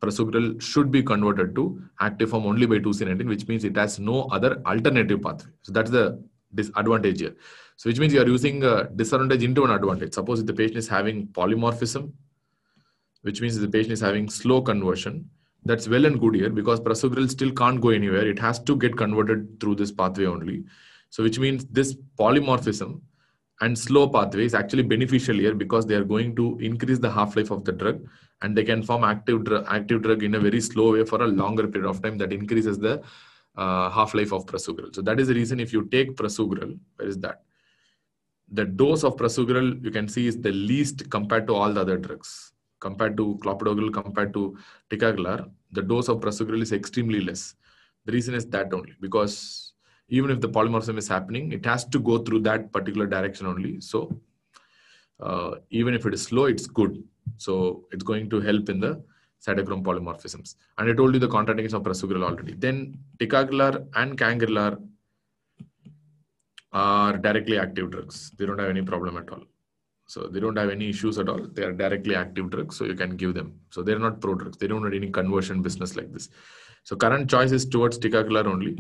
prasugrel should be converted to active form only by 2C19, which means it has no other alternative pathway. So that's the disadvantage here. So which means you are using a disadvantage into an advantage. Suppose if the patient is having polymorphism, which means the patient is having slow conversion, that's well and good here, because prasugrel still can't go anywhere. It has to get converted through this pathway only. So which means this polymorphism and slow pathway is actually beneficial here, because they are going to increase the half-life of the drug, and they can form active drug in a very slow way for a longer period of time that increases the half-life of prasugrel. So that is the reason if you take prasugrel, where is that? The dose of prasugrel you can see is the least compared to all the other drugs. Compared to clopidogrel, compared to ticagrelor, the dose of prasugrel is extremely less. The reason is that only, because even if the polymorphism is happening, it has to go through that particular direction only. So even if it is slow, it's good. So it's going to help in the cytochrome polymorphisms. And I told you the contraindication of prasugrel already. Then ticagrelor and cangrelor are directly active drugs. They don't have any problem at all. So they don't have any issues at all. They are directly active drugs, so you can give them. So they're not pro drugs. They don't have any conversion business like this. So current choice is towards ticagrelor only,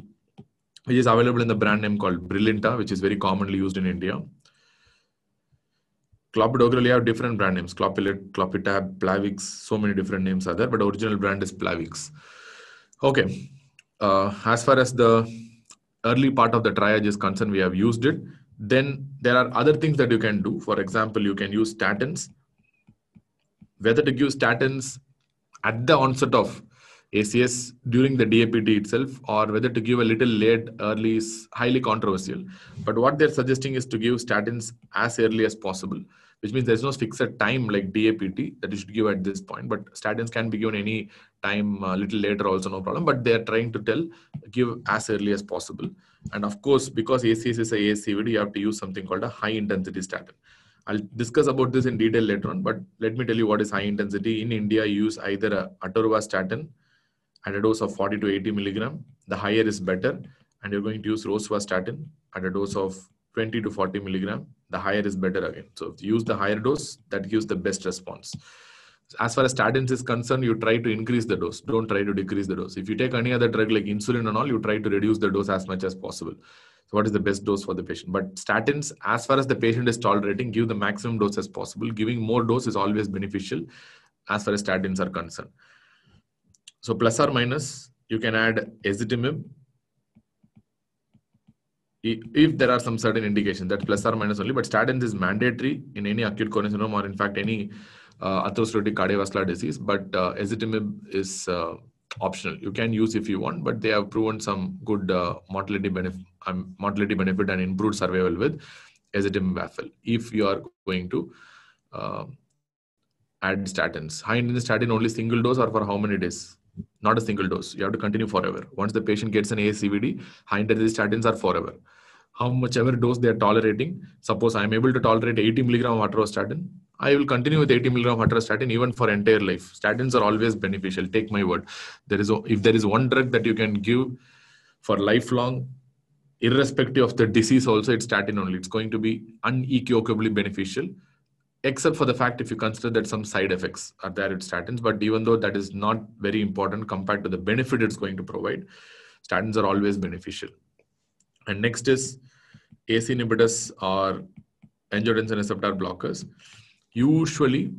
which is available in the brand name called Brilinta, which is very commonly used in India. Clopidogrel, you have different brand names: Clopilet, Clopitab, Plavix. So many different names are there, but the original brand is Plavix. Okay. As far as the early part of the triage is concerned, we have used it. Then there are other things that you can do. For example, you can use statins. Whether to give statins at the onset of ACS during the DAPT itself, or whether to give a little late, early, is highly controversial. But what they're suggesting is to give statins as early as possible, which means there's no fixed time like DAPT that you should give at this point. But statins can be given any time, a little later also, no problem. But they're trying to give as early as possible. And of course, because ACS is a ASCVD, you have to use something called a high intensity statin. I'll discuss about this in detail later on, but let me tell you what is high intensity. In India, you use either a atorvastatin at a dose of 40 to 80 milligram. The higher is better. And you're going to use rosuvastatin at a dose of 20 to 40 milligram. The higher is better again. So if you use the higher dose, that gives the best response. As far as statins is concerned, you try to increase the dose. Don't try to decrease the dose. If you take any other drug like insulin and all, you try to reduce the dose as much as possible. So what is the best dose for the patient? But statins, as far as the patient is tolerating, give the maximum dose as possible. Giving more dose is always beneficial as far as statins are concerned. So plus or minus, you can add ezetimibe if there are some certain indications. That's plus or minus only. But statins is mandatory in any acute coronary syndrome, or in fact any atherosclerotic cardiovascular disease. But ezetimibe is optional. You can use if you want, but they have proven some good mortality benefit and improved survival with ezetimibe if you are going to add statins. High intensity statin only single dose, or for how many days? Not a single dose. You have to continue forever. Once the patient gets an ASCVD, high intensity statins are forever. How much ever dose they are tolerating. Suppose I am able to tolerate 80 milligram of atorvastatin, I will continue with 80 milligram of atorvastatin even for entire life. Statins are always beneficial. Take my word. If there is one drug that you can give for lifelong, irrespective of the disease also, it's statin only. It's going to be unequivocally beneficial. except for the fact if you consider that some side effects are there with statins. But even though that is not very important compared to the benefit it's going to provide, statins are always beneficial. And next is ACE inhibitors or angiotensin receptor blockers. Usually,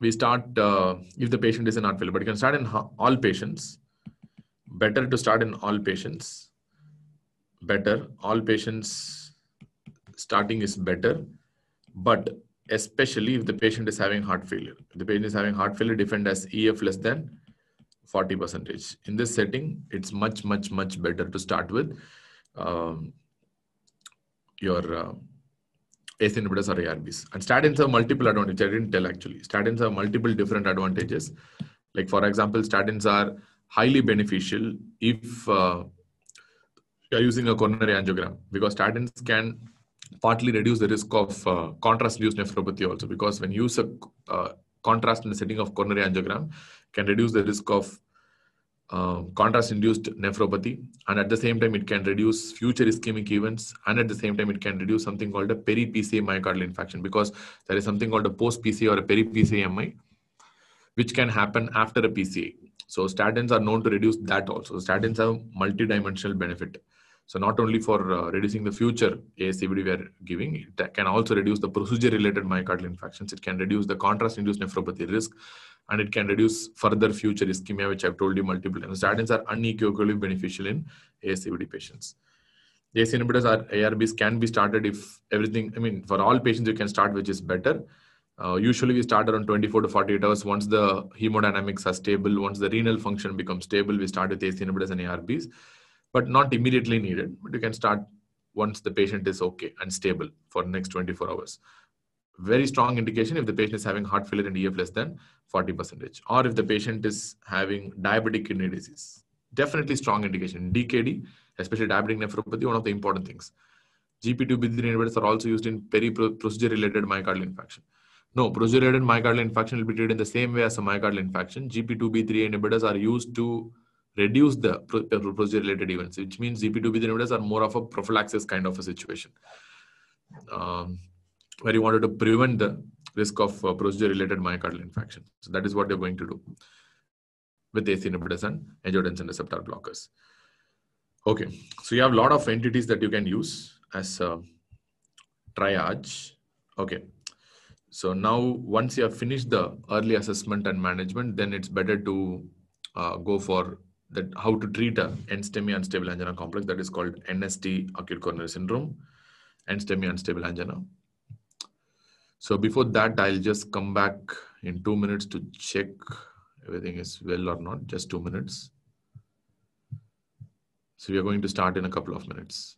we start if the patient is in heart failure, but you can start in all patients. Better to start in all patients. Better. All patients starting is better, but especially if the patient is having heart failure. If the patient is having heart failure defined as EF less than 40%. In this setting, it's much better to start with your ACE inhibitors or ARBs. And statins have multiple advantages. I didn't tell actually. Statins have multiple different advantages. Like for example, statins are highly beneficial if you're using a coronary angiogram, because statins can partly reduce the risk of contrast-induced nephropathy also, because when you use a contrast in the setting of coronary angiogram, can reduce the risk of contrast-induced nephropathy, and at the same time it can reduce future ischemic events, and at the same time it can reduce something called a peri-PCA myocardial infarction, because there is something called a post-PCA or a peri-PCA MI, which can happen after a PCA. So statins are known to reduce that also. Statins have multi-dimensional benefit. So not only for reducing the future ASCVD we are giving, it can also reduce the procedure-related myocardial infarctions. It can reduce the contrast-induced nephropathy risk, and it can reduce further future ischemia, which I've told you multiple times. Statins are unequivocally beneficial in ASCVD patients. The ACE inhibitors or ARBs can be started if everything, I mean, for all patients you can start, which is better. Usually we start around 24 to 48 hours. Once the hemodynamics are stable, once the renal function becomes stable, we start with ACE inhibitors and ARBs, but not immediately needed. But you can start once the patient is okay and stable for the next 24 hours. Very strong indication if the patient is having heart failure and EF less than 40%, or if the patient is having diabetic kidney disease. Definitely strong indication. DKD, especially diabetic nephropathy, one of the important things. GP2B3 inhibitors are also used in procedure-related myocardial infarction. No, procedure-related myocardial infarction will be treated in the same way as a myocardial infarction. GP2B3 inhibitors are used to reduce the procedure-related events, which means GP2B3 inhibitors are more of a prophylaxis kind of a situation, where you wanted to prevent the risk of procedure-related myocardial infarction. So that is what they're going to do with ACE inhibitors and angiotensin receptor blockers. Okay, so you have a lot of entities that you can use as a triage. Okay, so now once you have finished the early assessment and management, then it's better to go for that, how to treat a end-STEMI unstable angina complex, that is called NST acute coronary syndrome, end-STEMI unstable angina. So before that, I'll just come back in 2 minutes to check everything is well or not. Just 2 minutes. So we are going to start in a couple of minutes.